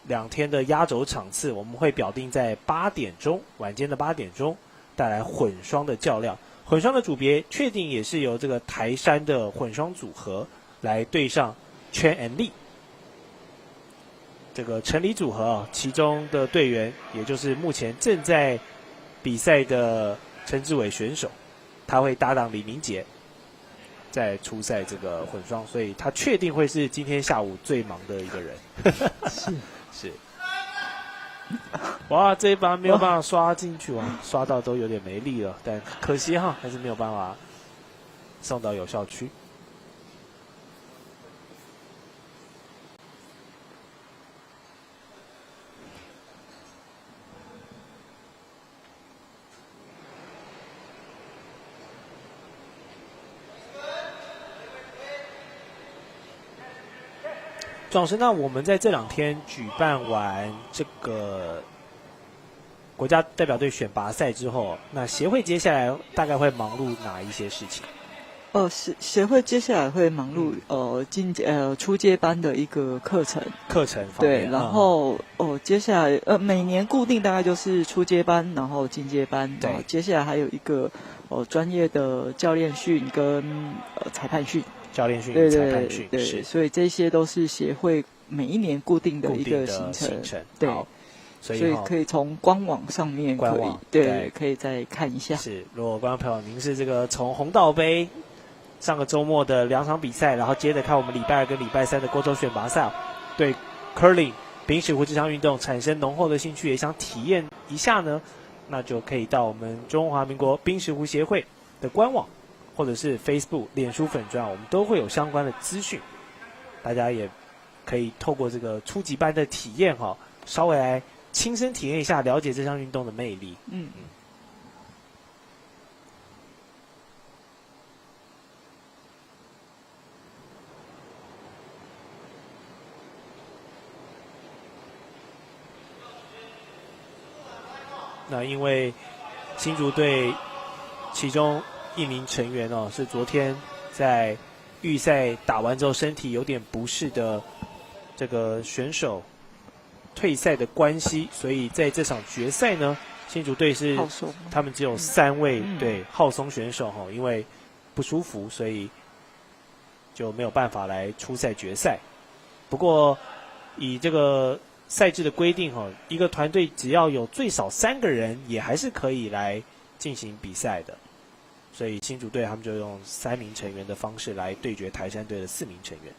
2天的压轴场次，我们会表定在8点钟，晚间的8点钟带来混双的较量。混双的组别确定也是由这个台山的混双组合来对上Chen and Lee。这个陈李组合其中的队员也就是目前正在比赛的陈志伟选手，他会搭档李明杰在出赛这个混双，所以他确定会是今天下午最忙的一个人。是，哇，这一把没有办法刷进去啊，刷到都有点没力了，但可惜哈，还是没有办法送到有效区。庄老师，那我们在这2天举办完这个国家代表队选拔赛之后，那协会接下来大概会忙碌哪一些事情？协会接下来会忙碌初阶班的一个课程方面，对，然后接下来每年固定大概就是初阶班，然后进阶班，对，接下来还有一个专业的教练训跟裁判训。教练训、裁判训，对，所以这些都是协会每一年固定的一个行程，对，所以可以从官网上面可以再看一下。是，如果观众朋友您是这个从红道杯上个周末的2场比赛，然后接着看我们礼拜2跟礼拜3的国洲选拔赛，对 curling 冰石湖这项运动产生浓厚的兴趣，也想体验一下呢，那就可以到我们中华民国冰石湖协会的官网，或者是 Facebook 脸书粉专，我们都会有相关的资讯，大家也可以透过这个初级班的体验稍微来亲身体验一下，了解这项运动的魅力。那因为新竹队其中1名成员是昨天在预赛打完之后身体有点不适的这个选手退赛的关系，所以在这场决赛呢，新竹队是他们只有3位对浩松选手因为不舒服，所以就没有办法来出赛决赛。不过以这个赛制的规定一个团队只要有最少3个人，也还是可以来进行比赛的。所以新竹队他们就用3名成员的方式来对决台山队的4名成员。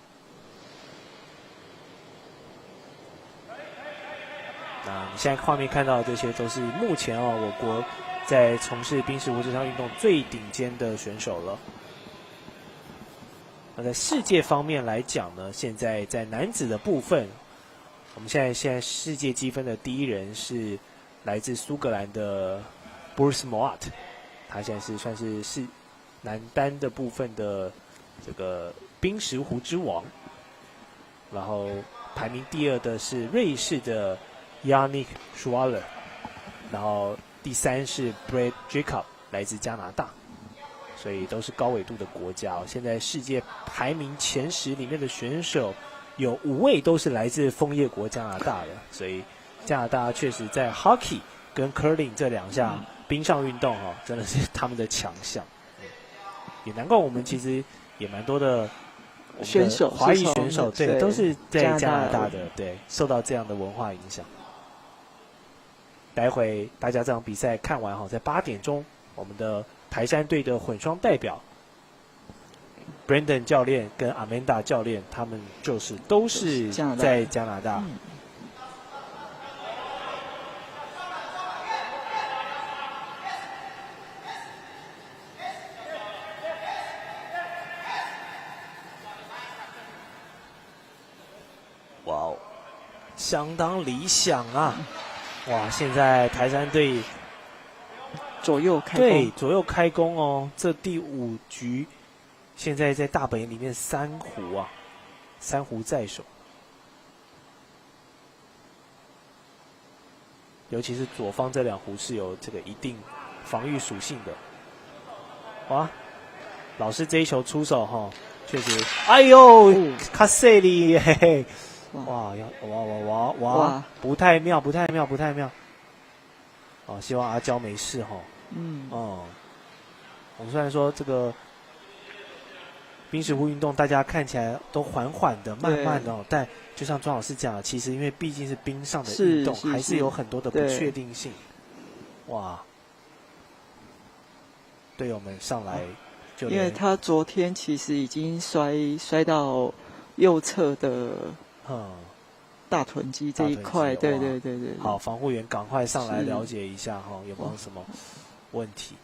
那你现在画面看到的这些都是目前我国在从事冰石湖这项运动最顶尖的选手了。那在世界方面来讲呢，现在在男子的部分，我们现在世界积分的第1人是来自苏格兰的 Bruce Moat， 他现在是算是男单的部分的这个冰石湖之王。然后排名第2的是瑞士的 Yannick Schwaller， 然后第3是 Brad Jacob， 来自加拿大。所以都是高纬度的国家现在世界排名前10里面的选手有5位都是来自枫叶国加拿大的，所以加拿大确实在 hockey 跟 curling 这2项冰上运动真的是他们的强项。也难怪我们其实也蛮多的选手，华裔选手对都是在加拿大的，对，受到这样的文化影响。待会大家这场比赛看完哈，在8点钟，我们的台山队的混双代表 Brandon 教练跟 Amanda 教练，他们都是在加拿大。哇哦，相当理想啊！哇，现在台山队左右开弓，对，左右开弓哦。这第5局，现在在大本营里面3胡啊，3胡在手。尤其是左方这2胡是有这个一定防御属性的。哇，老师这一球出手哈，确实，哎呦，卡塞里，嘿嘿。哇，哇，不太妙。哦，希望阿娇没事哈。哦，我们虽然说这个冰石湖运动，大家看起来都缓缓的、慢慢的哦，但就像庄老师讲的，其实因为毕竟是冰上的运动，还是有很多的不确定性。哇，队友们上来就因为他昨天其实已经摔到右侧的。大臀肌这一块，对。好，防护员赶快上来了解一下哈，有没有什么问题？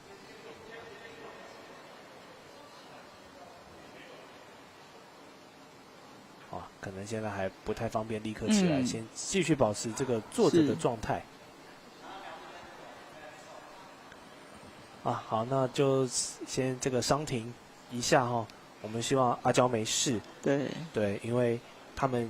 啊，可能现在还不太方便立刻起来，先继续保持这个坐着的状态。啊，好，那就先这个伤停一下哈。我们希望阿娇没事。对，因为他们。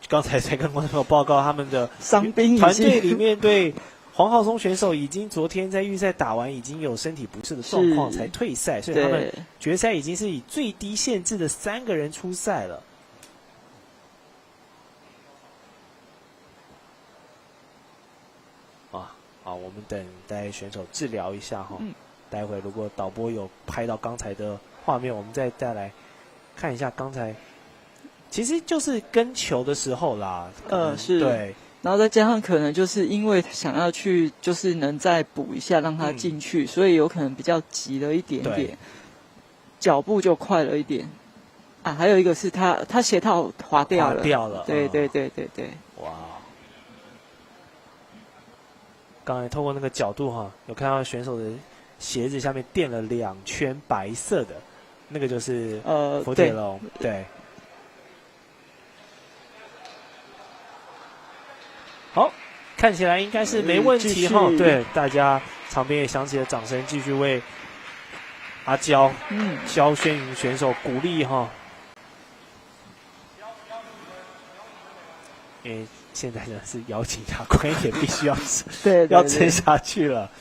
刚才才跟观众朋友报告，他们的伤兵团队里面对黄浩松选手已经昨天在预赛打完，已经有身体不适的状况才退赛，所以他们决赛已经是以最低限制的3个人出赛了。好，我们等待选手治疗一下哈。待会如果导播有拍到刚才的画面，我们再来看一下刚才。其实就是跟球的时候啦，是，对，然后再加上可能就是因为想要去，就是能再补一下让他进去，所以有可能比较急了一点点，脚步就快了一点。啊，还有一个是他鞋套滑掉了，对。哇，刚才透过那个角度哈，有看到选手的鞋子下面垫了2圈白色的，那个就是佛铁龙，对。好，看起来应该是没问题哈。对，大家场边也响起了掌声，继续为阿娇、焦轩云选手鼓励哈。因为现在呢是咬紧牙关，也必须要要撑下去了。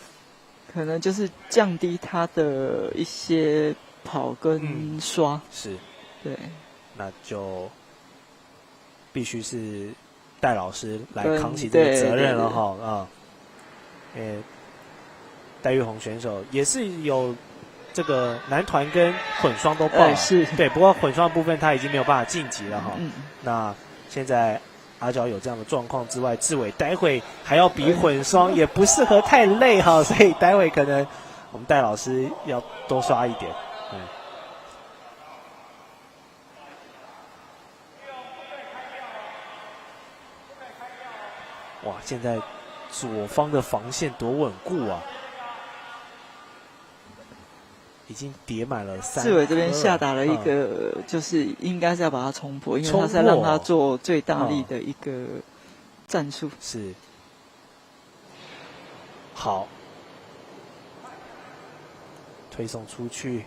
可能就是降低他的一些跑跟刷，是，对，那就必须是。戴老师来扛起这个责任了哈戴玉红选手也是有这个男团跟混双都报了，对，不过混双的部分他已经没有办法晋级了哈。那现在阿娇有这样的状况之外，志伟待会还要比混双，也不适合太累哈，所以待会可能我们戴老师要多刷一点。哇，现在左方的防线多稳固啊！已经叠满了3。志伟这边下达了一个，就是应该是要把它冲破，因为他是让他做最大力的一个战术。是。好，推送出去。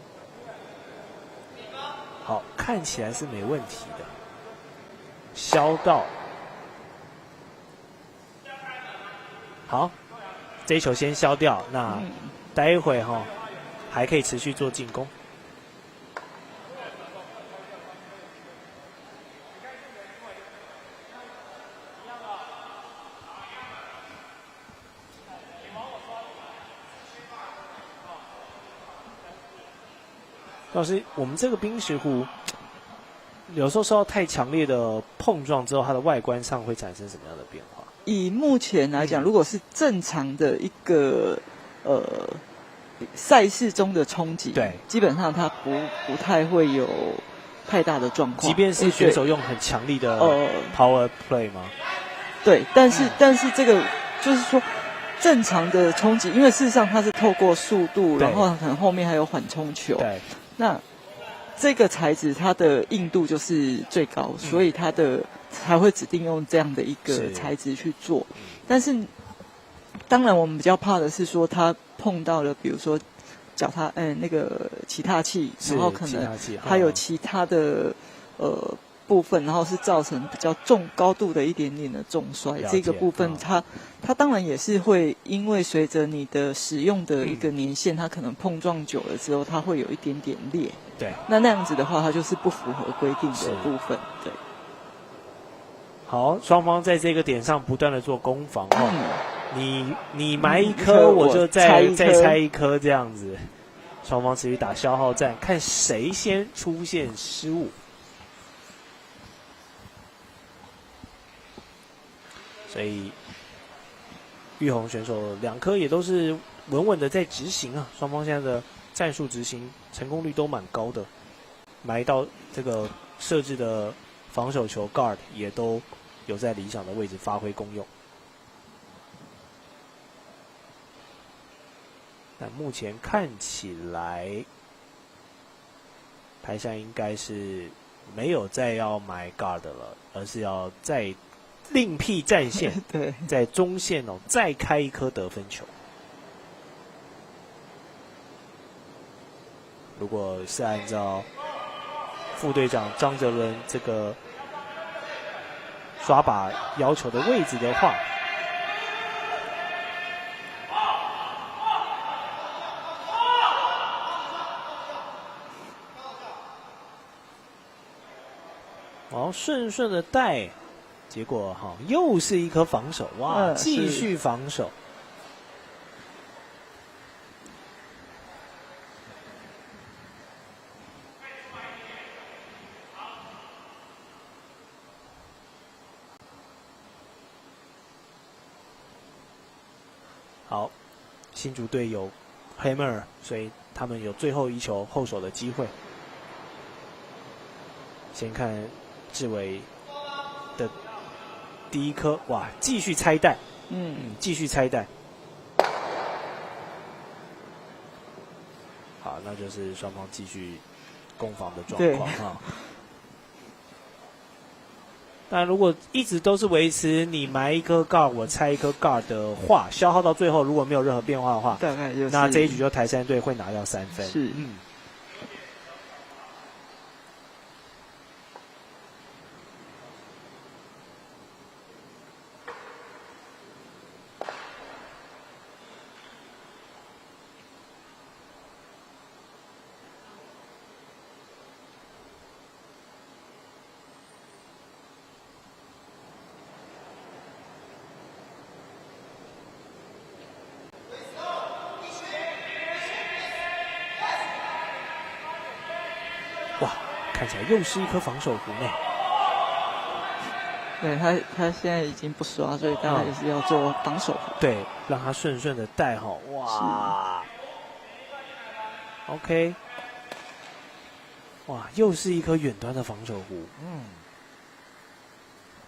好，看起来是没问题的。削到。好，这一球先消掉，那待一会哈还可以持续做进攻。老师，我们这个冰石湖有时候受到太强烈的碰撞之后，它的外观上会产生什么样的变化？以目前来讲，如果是正常的一个赛事中的冲击，对，基本上它不太会有太大的状况。即便是选手用很强力的power play 吗？对，但是这个就是说正常的冲击，因为事实上它是透过速度，然后可能后面还有缓冲球。对，那这个材质它的硬度就是最高，所以它的才会指定用这样的一个材质去做。但是当然我们比较怕的是说它碰到了比如说脚踏那个起踏器，然后可能它有其他的部分，然后是造成比较高度的一点点的重摔。这个部分它当然也是会因为随着你的使用的一个年限，它可能碰撞久了之后，它会有一点点裂。对，那样子的话，它就是不符合规定的部分。对。好，双方在这个点上不断的做攻防你埋一颗，我就再拆一颗，这样子。双方持续打消耗战，看谁先出现失误。所以玉红选手2颗也都是稳稳的在执行啊，双方现在的战术执行成功率都蛮高的，埋到这个设置的防守球 guard 也都有在理想的位置发挥功用。但目前看起来，台山应该是没有再要埋 guard 了，而是要再另辟战线，对，在中线再开一颗得分球。如果是按照副队长张哲伦这个刷把要求的位置的话，顺顺的带，结果又是一颗防守，哇，继续防守。好，新竹队有 Hammer， 所以他们有最后一球后手的机会。先看志伟的第一颗，哇，继续拆弹，继续拆弹。好，那就是双方继续攻防的状况哈。但如果一直都是维持你埋一颗 guard 我拆一颗 guard 的话，消耗到最后如果没有任何变化的话，大概就是那这一局就台山队会拿掉3分。是，哇，看起来又是一颗防守弧呢。对他现在已经不刷，所以大概就是要做防守弧。对，让他顺顺的带好。哇 ，OK， 哇，又是一颗远端的防守弧。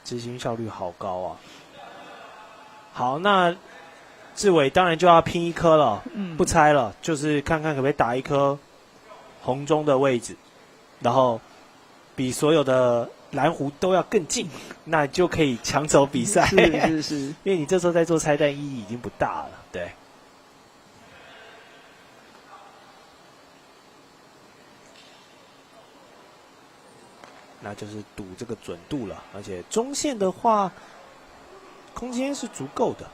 执行效率好高啊。好，那志伟当然就要拼一颗了，不拆了，就是看看可不可以打一颗红中的位置。然后比所有的蓝湖都要更近，那就可以抢走比赛。是，因为你这时候在做拆弹意义已经不大了，对。那就是赌这个准度了，而且中线的话，空间是足够的。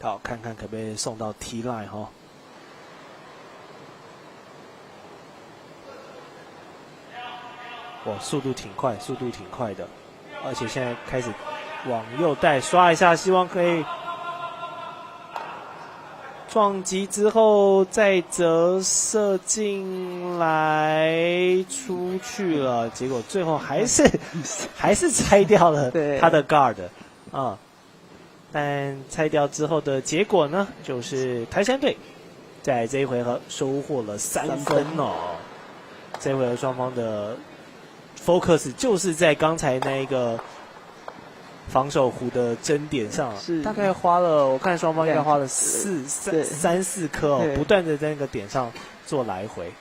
好，看看可不可以送到 T line 哈。哇，速度挺快的，而且现在开始往右带刷一下，希望可以撞击之后再折射进来出去了，结果最后还是拆掉了他的 guard 啊。但拆掉之后的结果呢，就是台山队在这一回合收获了3分哦。这回合双方的 focus 就是在刚才那一个防守弧的争点上，大概花了，我看双方应该花了三四颗哦，不断的在那个点上做来回。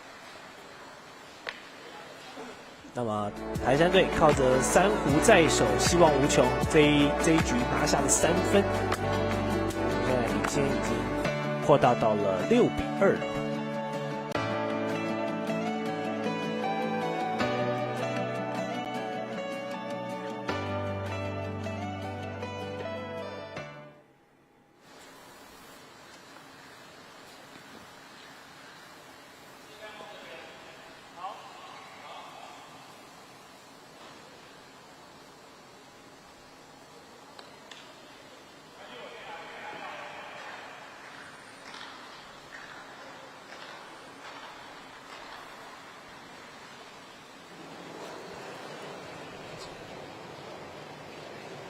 那么台山队靠着3弧在手，希望无穷，这一局拿下了3分，现在领先已经扩大到了6-2了。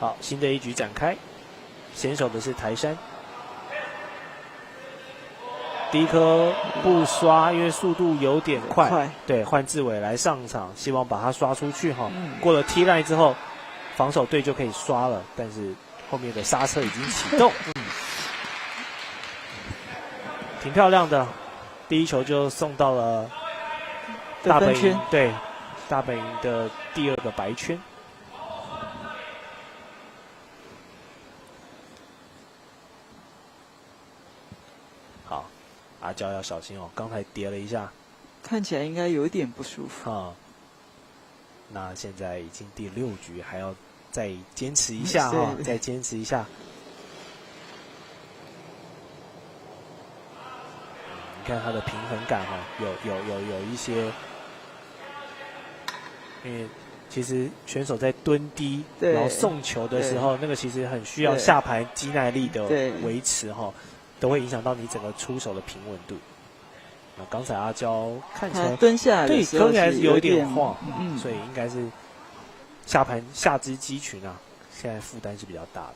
好，新的一局展开，先手的是台山。第一颗不刷，因为速度有点快，对，换志伟来上场，希望把它刷出去哈。过了 T line 之后，防守队就可以刷了，但是后面的刹车已经启动，挺漂亮的。第一球就送到了大本营，对，大本营的第2个白圈。好，阿娇要小心哦，刚才跌了一下，看起来应该有一点不舒服啊。那现在已经第6局，还要再坚持一下哈，再坚持一下。你看他的平衡感哈，有一些，因为其实选手在蹲低然后送球的时候，那个其实很需要下盘肌耐力的维持哈，都会影响到你整个出手的平稳度。那刚才阿娇看起来蹲下来的时候，对，刚才有点晃，所以应该是下肢肌群啊，现在负担是比较大的。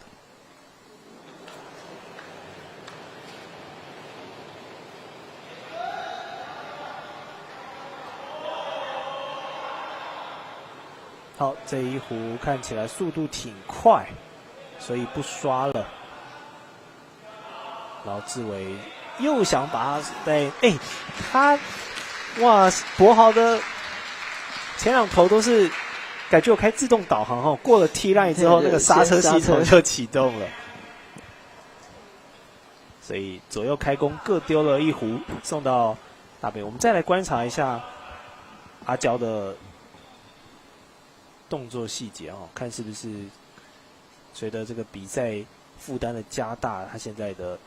好，这一壶看起来速度挺快，所以不刷了。然后志伟又想把他他哇，博豪的前2投都是感觉有开自动导航哈，过了 T line 之后，那个刹车系统就启动了，所以左右开弓各丢了1壶，送到大北。我们再来观察一下阿娇的动作细节哦，看是不是随着这个比赛负担的加大，他现在的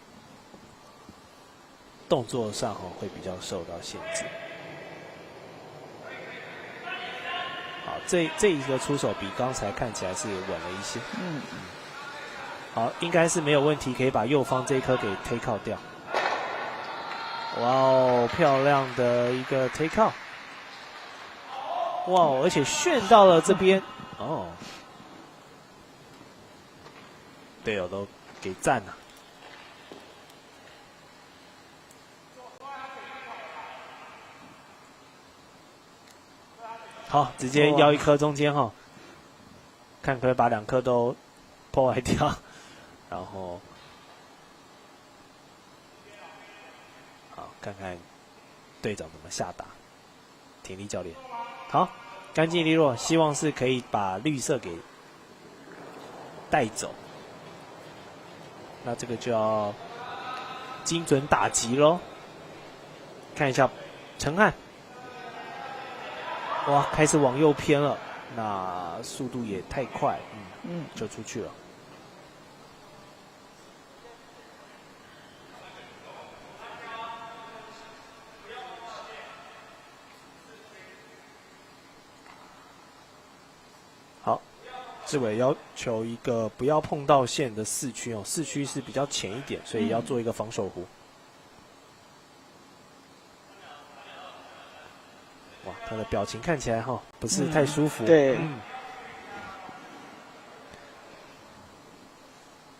动作上会比较受到限制。好，这一个出手比刚才看起来是稳了一些。好，应该是没有问题，可以把右方这一颗给 take out 掉。哇哦，漂亮的一个 take out。哇，而且炫到了这边哦，队友都给赞了。好，直接要1颗中间哈，看可不可以把2颗都破坏掉，然后好看看队长怎么下打，田力教练。好，干净利落，希望是可以把绿色给带走。那这个就要精准打击咯。看一下陈汉，哇，开始往右偏了，那速度也太快，就出去了。好，志伟要求一个不要碰到线的4区哦，4区是比较浅一点，所以要做一个防守弧。哇，他的表情看起来不是太舒服。对。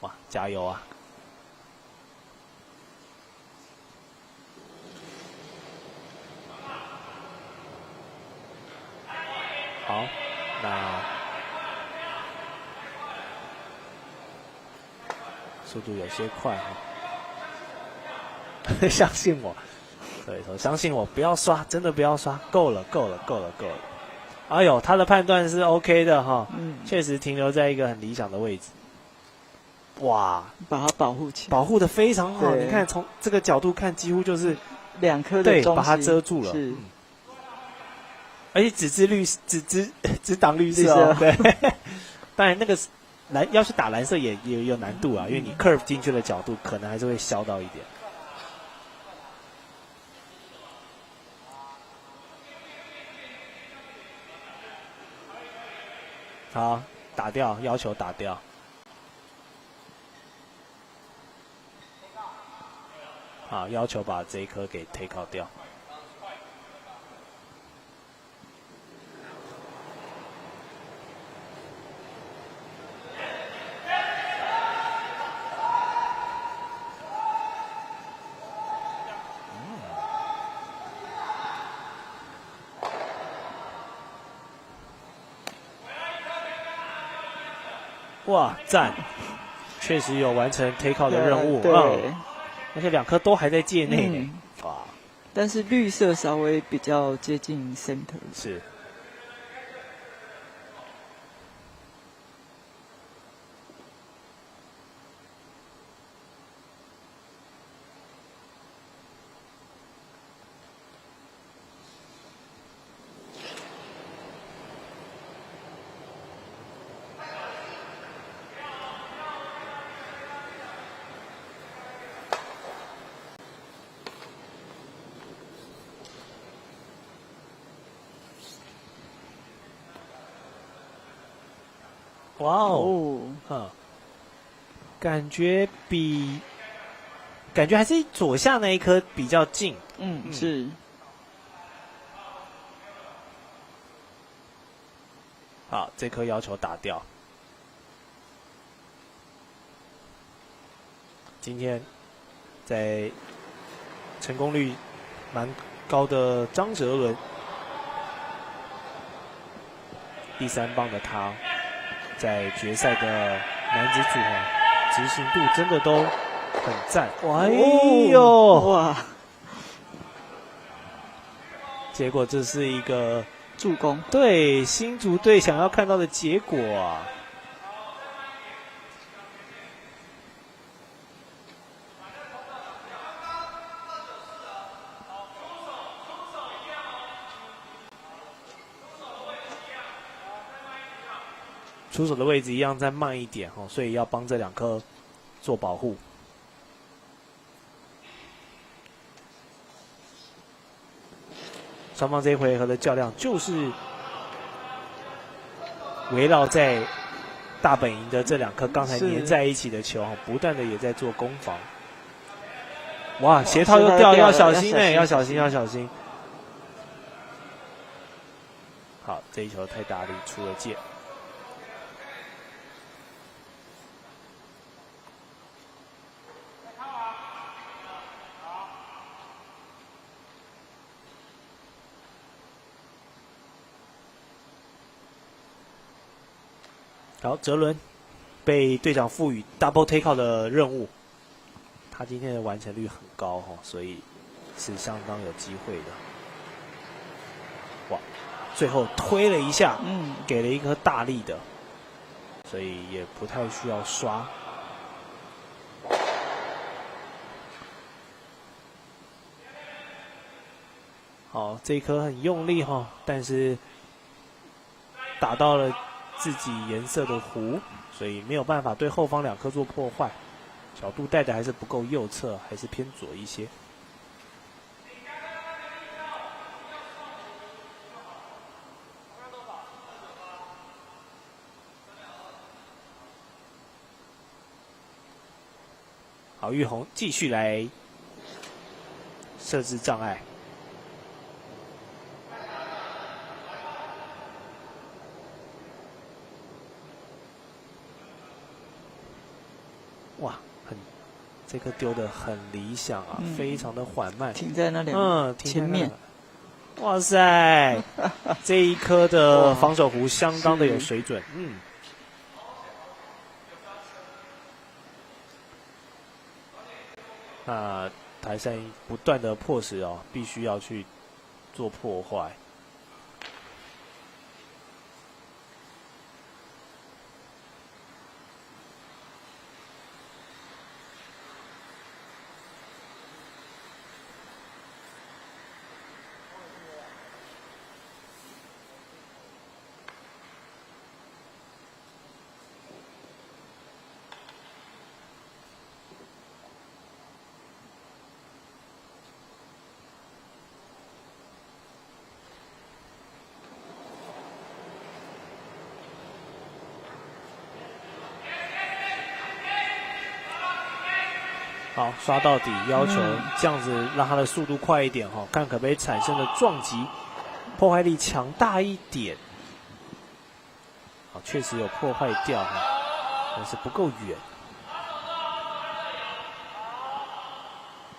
哇，加油啊！好，那速度有些快相信我，对手相信我，不要刷，真的不要刷，够了。哎呦，他的判断是 OK 的确实停留在一个很理想的位置。哇，把它保护起来，保护的非常好。你看从这个角度看，几乎就是2颗的中心，把它遮住了。是。而且只挡绿色对。当然那个要去打蓝色也有难度啊，因为你 curve 进去的角度可能还是会削到一点。好，打掉，要求打掉。好，要求把这一颗给 take out 掉。哇，赞！确实有完成 take out 的任务。对。而且2颗都还在界内呢。哇！但是绿色稍微比较接近 center。是。哇哦，感觉还是左下那一颗比较近。是。好，这颗要求打掉。今天在成功率蛮高的张哲伦，第3棒的他，在决赛的男子组执行度真的都很赞。哎呦，哇！结果这是一个助攻，对新竹队想要看到的结果啊！出手的位置一样再慢一点所以要帮这2颗做保护。双方这一回合的较量就是围绕在大本营的这2颗刚才粘在一起的球不断的也在做攻防。哇，鞋套又掉，要小心要小心。好，这一球太大力，出了界。好，哲伦被队长赋予 double take out 的任务，他今天的完成率很高所以是相当有机会的。哇，最后推了一下，给了一颗大力的，所以也不太需要刷。好，这一颗很用力但是打到了自己颜色的弧，所以没有办法对后方2颗做破坏。角度带的还是不够右侧，还是偏左一些。好，玉红继续来设置障碍。哇，这颗丢的很理想啊，非常的缓慢，停在那两前面。哇塞，这一颗的防守弧相当的有水准，那台山不断的迫使哦，必须要去做破坏。好，刷到底，要求这样子让他的速度快一点哈，看可不可以产生的撞击破坏力强大一点。好，确实有破坏掉哈，但是不够远。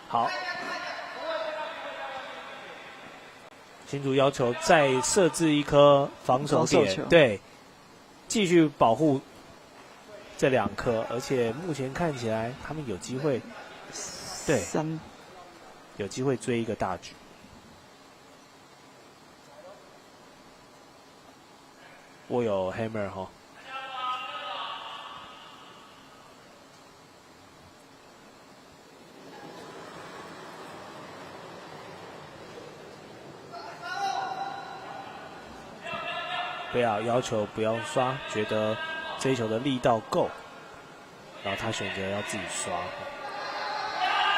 好，新竹要求再设置一颗防守点，对，继续保护这2颗，而且目前看起来他们有机会。对，有机会追一个大局。我有 hammer 哈，不要要求不要刷，觉得这一球的力道够，然后他选择要自己刷。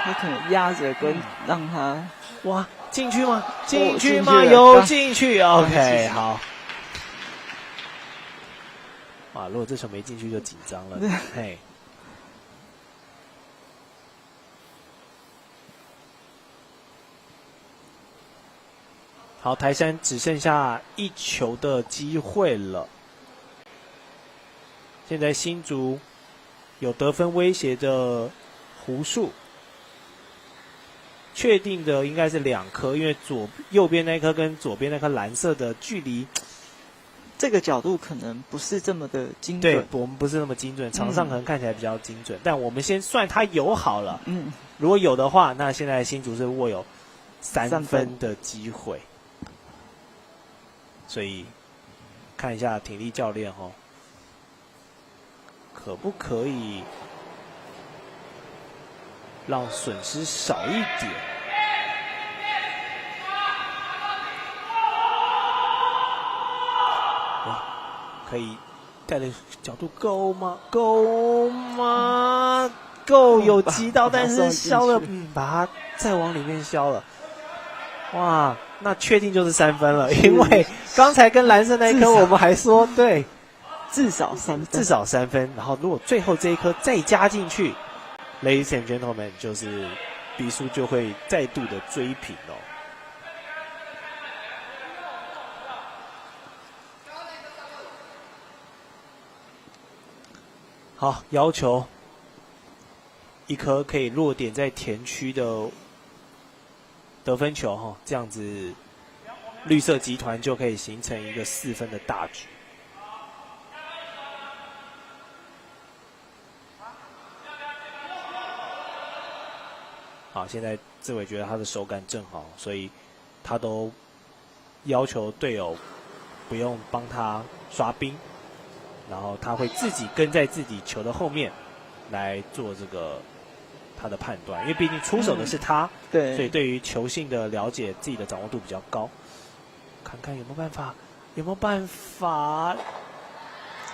他可能压着跟让他哇进去吗？进去吗？有进去 ，OK 好。哇，如果这球没进去就紧张了，嘿。好，台山只剩下1球的机会了。现在新竹有得分威胁的弧数。确定的应该是2颗，因为右边那颗跟左边那颗蓝色的距离，这个角度可能不是这么的精准。对，我们不是那么精准，场上可能看起来比较精准，但我们先算它有好了。如果有的话，那现在新竹是握有3分的机会，所以看一下体力教练哦，可不可以让损失少一点？哇，可以带的角度够吗？够吗？够，有击到，但是削了，把它再往里面削了。哇，那确定就是3分了，因为刚才跟蓝色那一颗我们还说对，至少3分，至少3分。然后如果最后这一颗再加进去。Ladies and gentlemen， 就是比数就会再度的追平哦。好，要求1颗可以落点在田区的得分球哈，这样子绿色集团就可以形成一个4分的大局。好，现在志伟觉得他的手感正好，所以他都要求队友不用帮他刷冰，然后他会自己跟在自己球的后面来做这个他的判断，因为毕竟出手的是他，对，所以对于球性的了解、自己的掌握度比较高。看看有没有办法，有没有办法？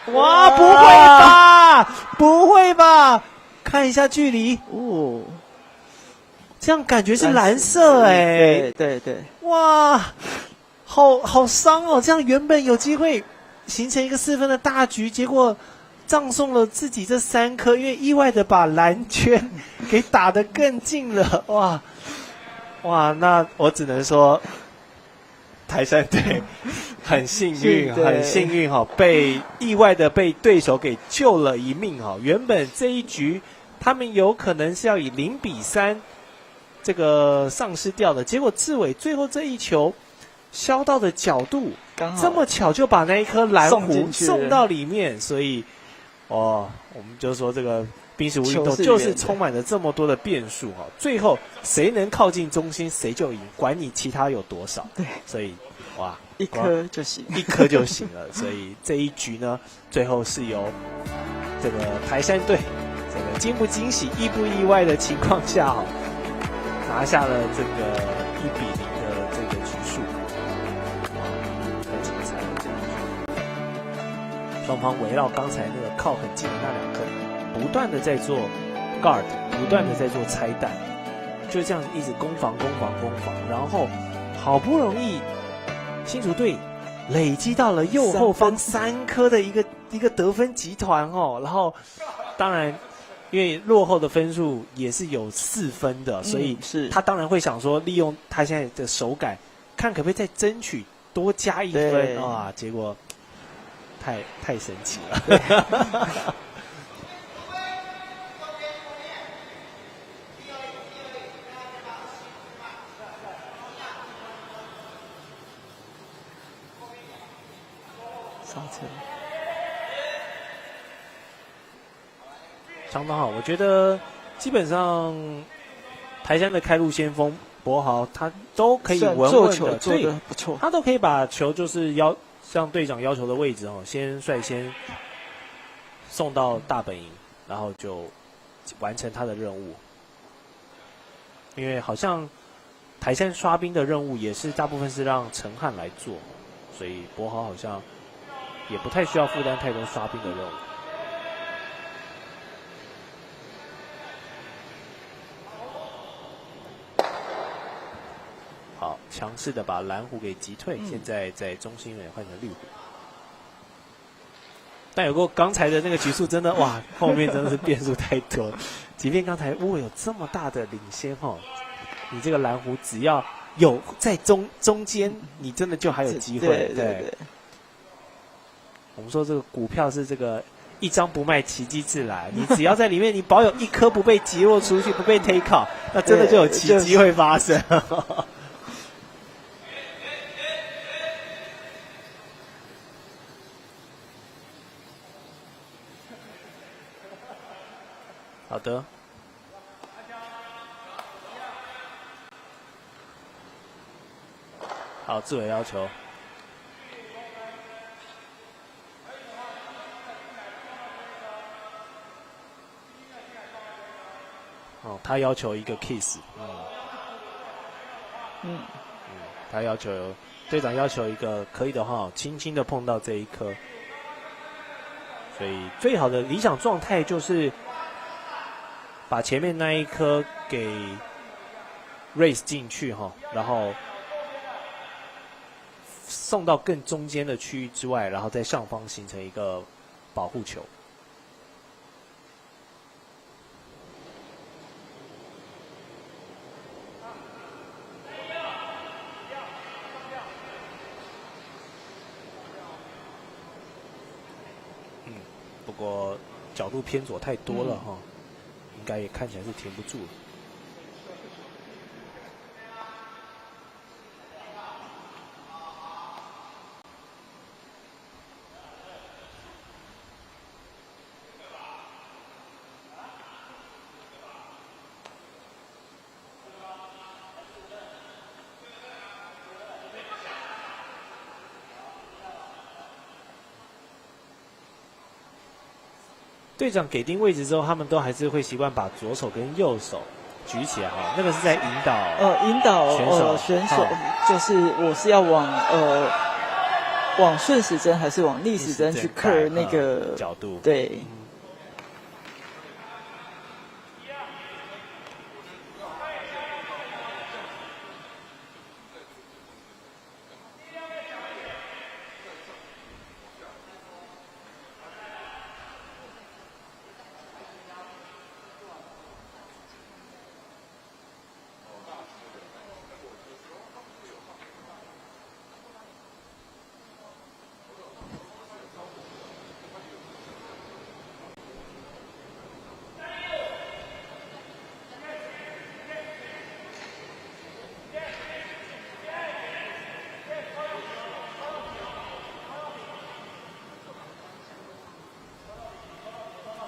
哇，不会吧？不会吧？看一下距离哦。这样感觉是蓝色哎，对，哇，好伤哦！这样原本有机会形成一个4分的大局，结果葬送了自己这3颗，因为意外的把蓝圈给打得更近了，哇，那我只能说，台山队很幸运，很幸运哈，意外的被对手给救了一命哈。原本这一局他们有可能是要以0-3这个丧失掉的，结果志伟最后这一球削到的角度，这么巧就把那一颗蓝弧送到里面，所以我们就说这个冰石湖运动就是充满了这么多的变数哈，最后谁能靠近中心谁就赢，管你其他有多少。对，所以哇，一颗就行，一颗就行了。所以这一局呢，最后是由这个台山队这个惊不惊喜、意不意外的情况下哈，拿下了这个1-0的这个局数。太精彩了这一局，双方围绕刚才那个靠很近的那2颗，不断的在做 guard， 不断的在做拆弹，就这样一直攻防，然后好不容易新竹队累积到了右后方3颗的一个得分集团哦，然后当然因为落后的分数也是有4分的，所以他当然会想说利用他现在的手感，看可不可以再争取多加1分啊，结果太神奇了。相当好，我觉得基本上台山的开路先锋博豪他都可以稳稳的做得不错，他都可以把球就是像队长要求的位置哦，先率先送到大本营，然后就完成他的任务。因为好像台山刷兵的任务也是大部分是让陈汉来做，所以博豪好像也不太需要负担太多刷兵的任务。好，强势的把蓝虎给击退，现在在中心人换成绿虎。但有过刚才的那个局数真的哇，后面真的是变数太多。即便刚才有这么大的领先哦，你这个蓝虎只要有在中间，你真的就还有机会。对。我们说这个股票是这个一张不卖，奇迹自来。你只要在里面，你保有1颗不被击落出去，不被 take out， 那真的就有奇迹会发生。好的，好，志伟要求。哦，他要求一个 kiss， 他要求队长要求一个，可以的话，轻轻的碰到这一颗。所以最好的理想状态就是把前面那一颗给 race 进去哈，然后送到更中间的区域之外，然后在上方形成一个保护球。不过角度偏左太多了哈，应该也看起来是停不住了。队长给定位置之后，他们都还是会习惯把左手跟右手举起来哈，那个是在引导选手就是我是要往顺时针还是往逆时针去 curve 那个角度，对。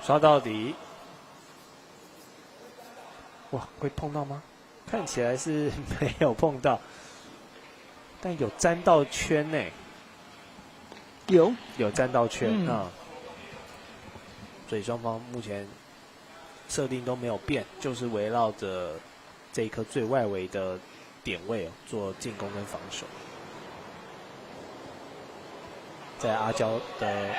刷到底。哇，会碰到吗？看起来是没有碰到，但有沾到圈呢。有沾到圈啊。所以双方目前设定都没有变，就是围绕着这一颗最外围的点位做进攻跟防守。在阿娇的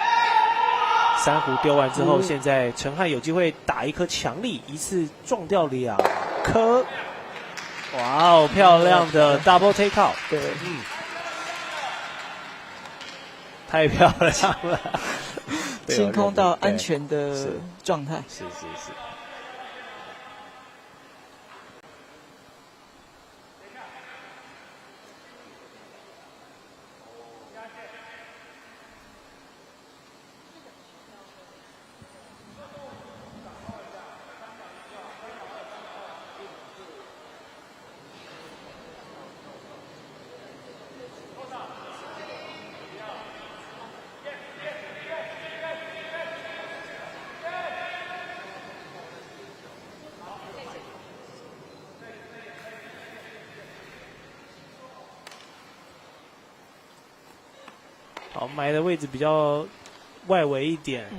珊瑚丢完之后，现在陈汉有机会打一颗强力，一次撞掉2颗。哇哦，漂亮的 double take out。对，太漂亮了。清空到安全的状态。是。好，埋的位置比较外围一点。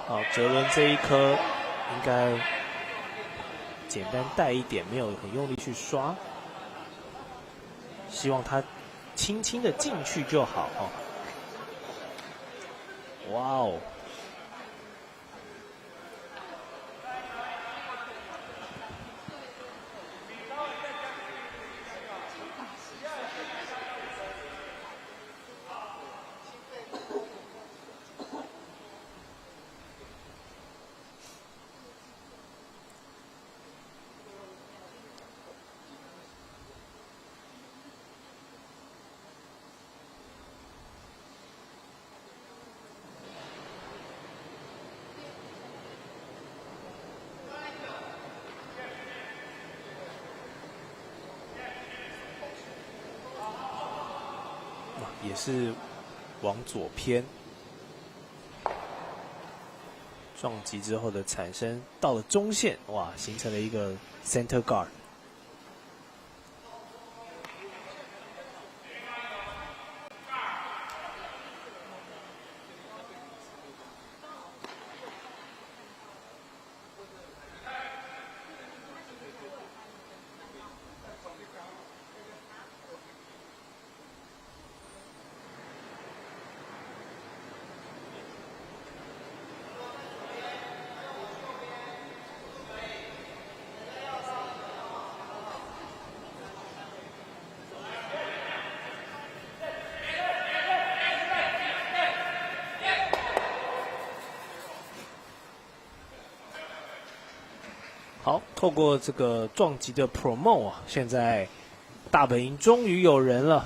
好，哲伦这一颗应该简单带一点，没有很用力去刷。希望他轻轻的进去就好哦。哇哦！也是往左偏，撞击之后的产生到了中线，哇，形成了一个 center guard。好，透过这个撞击的 promo 啊，现在大本营终于有人了，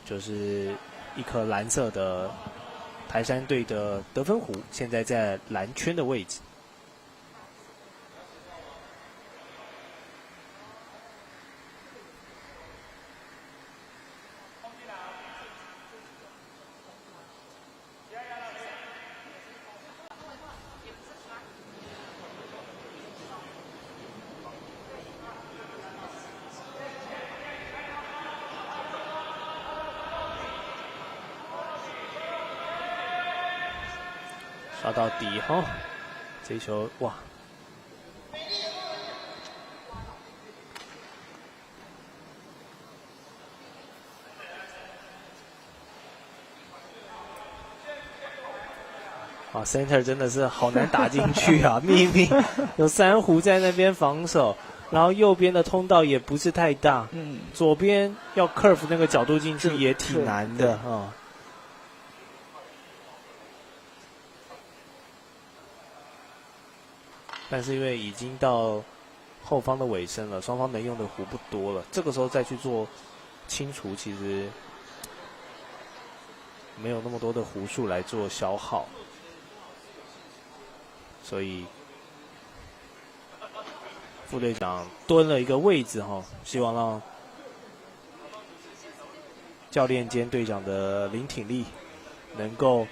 就是一颗蓝色的台山队的得分弧，现在在蓝圈的位置。刷到底哈，这一球哇！啊 ，center 真的是好难打进去啊！明明有珊瑚在那边防守，然后右边的通道也不是太大，左边要 curve 那个角度进去也挺难的啊。但是因为已经到后方的尾声了，双方能用的弧不多了，这个时候再去做清除，其实没有那么多的弧数来做消耗，所以副队长蹲了一个位置哈，希望让教练兼队长的林挺力能够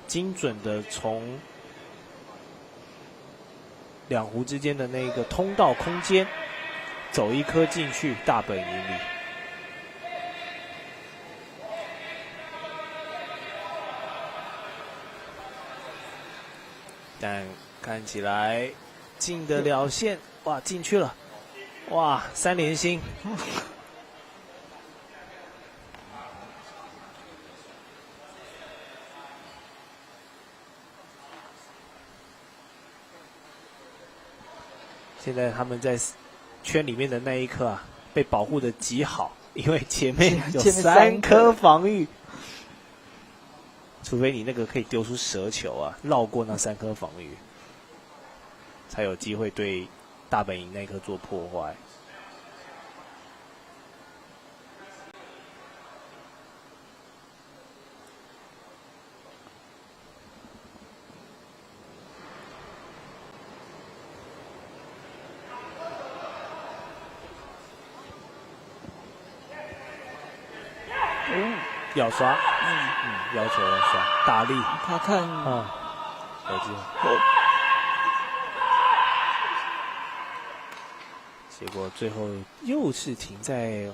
精准的从两弧之间的那个通道空间走一颗进去大本营里。但看起来进得了线，哇，进去了，哇，3连星。现在他们在圈里面的那一颗啊，被保护的极好，因为前面有3颗防御，除非你那个可以丢出蛇球啊，绕过那3颗防御，才有机会对大本营那一颗做破坏。要刷，要求要刷，大力。他看，有机会。结果最后又是停在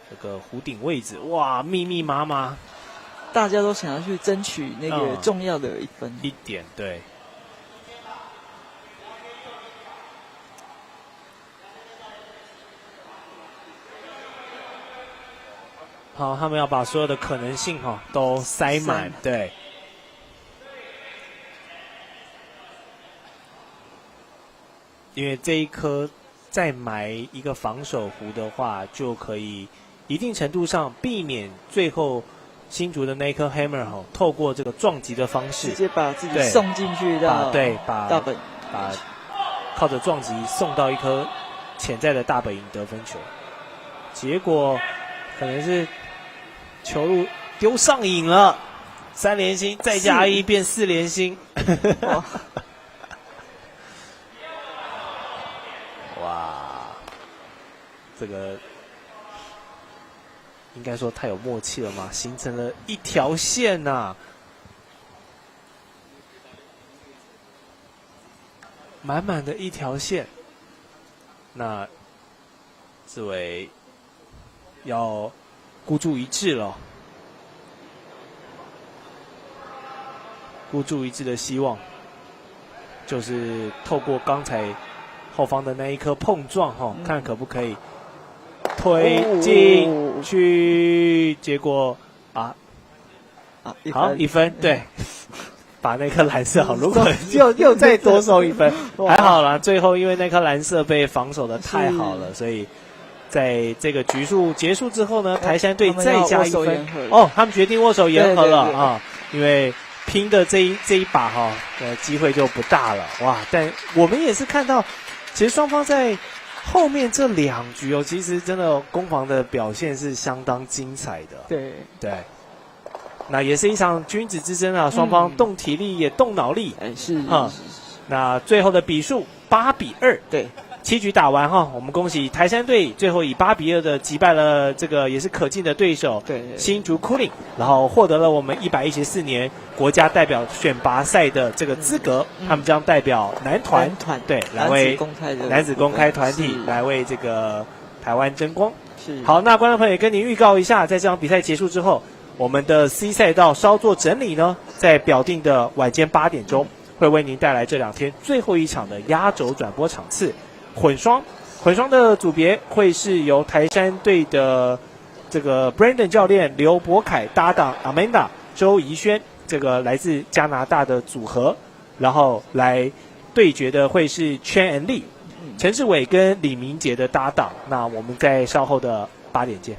这个弧顶位置，哇，密密麻麻，大家都想要去争取那个重要的1分。1点，对。好，他们要把所有的可能性都塞满，对。因为这一颗再埋一个防守弧的话，就可以一定程度上避免最后新竹的那一颗 hammer 透过这个撞击的方式，直接把自己送进去到把大本，把靠着撞击送到一颗潜在的大本营得分球，结果可能是球路丢上瘾了，3连星再加1变4连星。哇，这个应该说太有默契了嘛，形成了一条线呐，满满的一条线。那志伟要孤注一掷了，孤注一掷的希望就是透过刚才后方的那一颗碰撞看可不可以推进去，结果好1分，对，把那颗蓝色如果又再多收1分，还好啦，最后因为那颗蓝色被防守的太好了，所以在这个局数结束之后呢，台山队再加1分。他们决定握手言和了啊，因为拼的这一把机会就不大了，哇！但我们也是看到，其实双方在后面这2局其实真的攻防的表现是相当精彩的。对，那也是一场君子之争啊，双方动体力也动脑力。是。那最后的比数8比2。对。7局打完我们恭喜台山队最后以8比2的击败了这个也是可敬的对手新竹 Cooling， 然后获得了我们114年国家代表选拔赛的这个资格，他们将代表男团对来为男子公开团体来为这个台湾争光。好，那观众朋友也跟您预告一下，在这场比赛结束之后，我们的 C 赛道稍作整理呢，在表定的晚间8点钟会为您带来这2天最后一场的压轴转播场次。混双的组别会是由台山队的这个 Brandon 教练刘博凯搭档 Amanda 周怡轩，这个来自加拿大的组合，然后来对决的会是 Chen and Lee 陈志伟跟李明杰的搭档。那我们在稍后的8点见。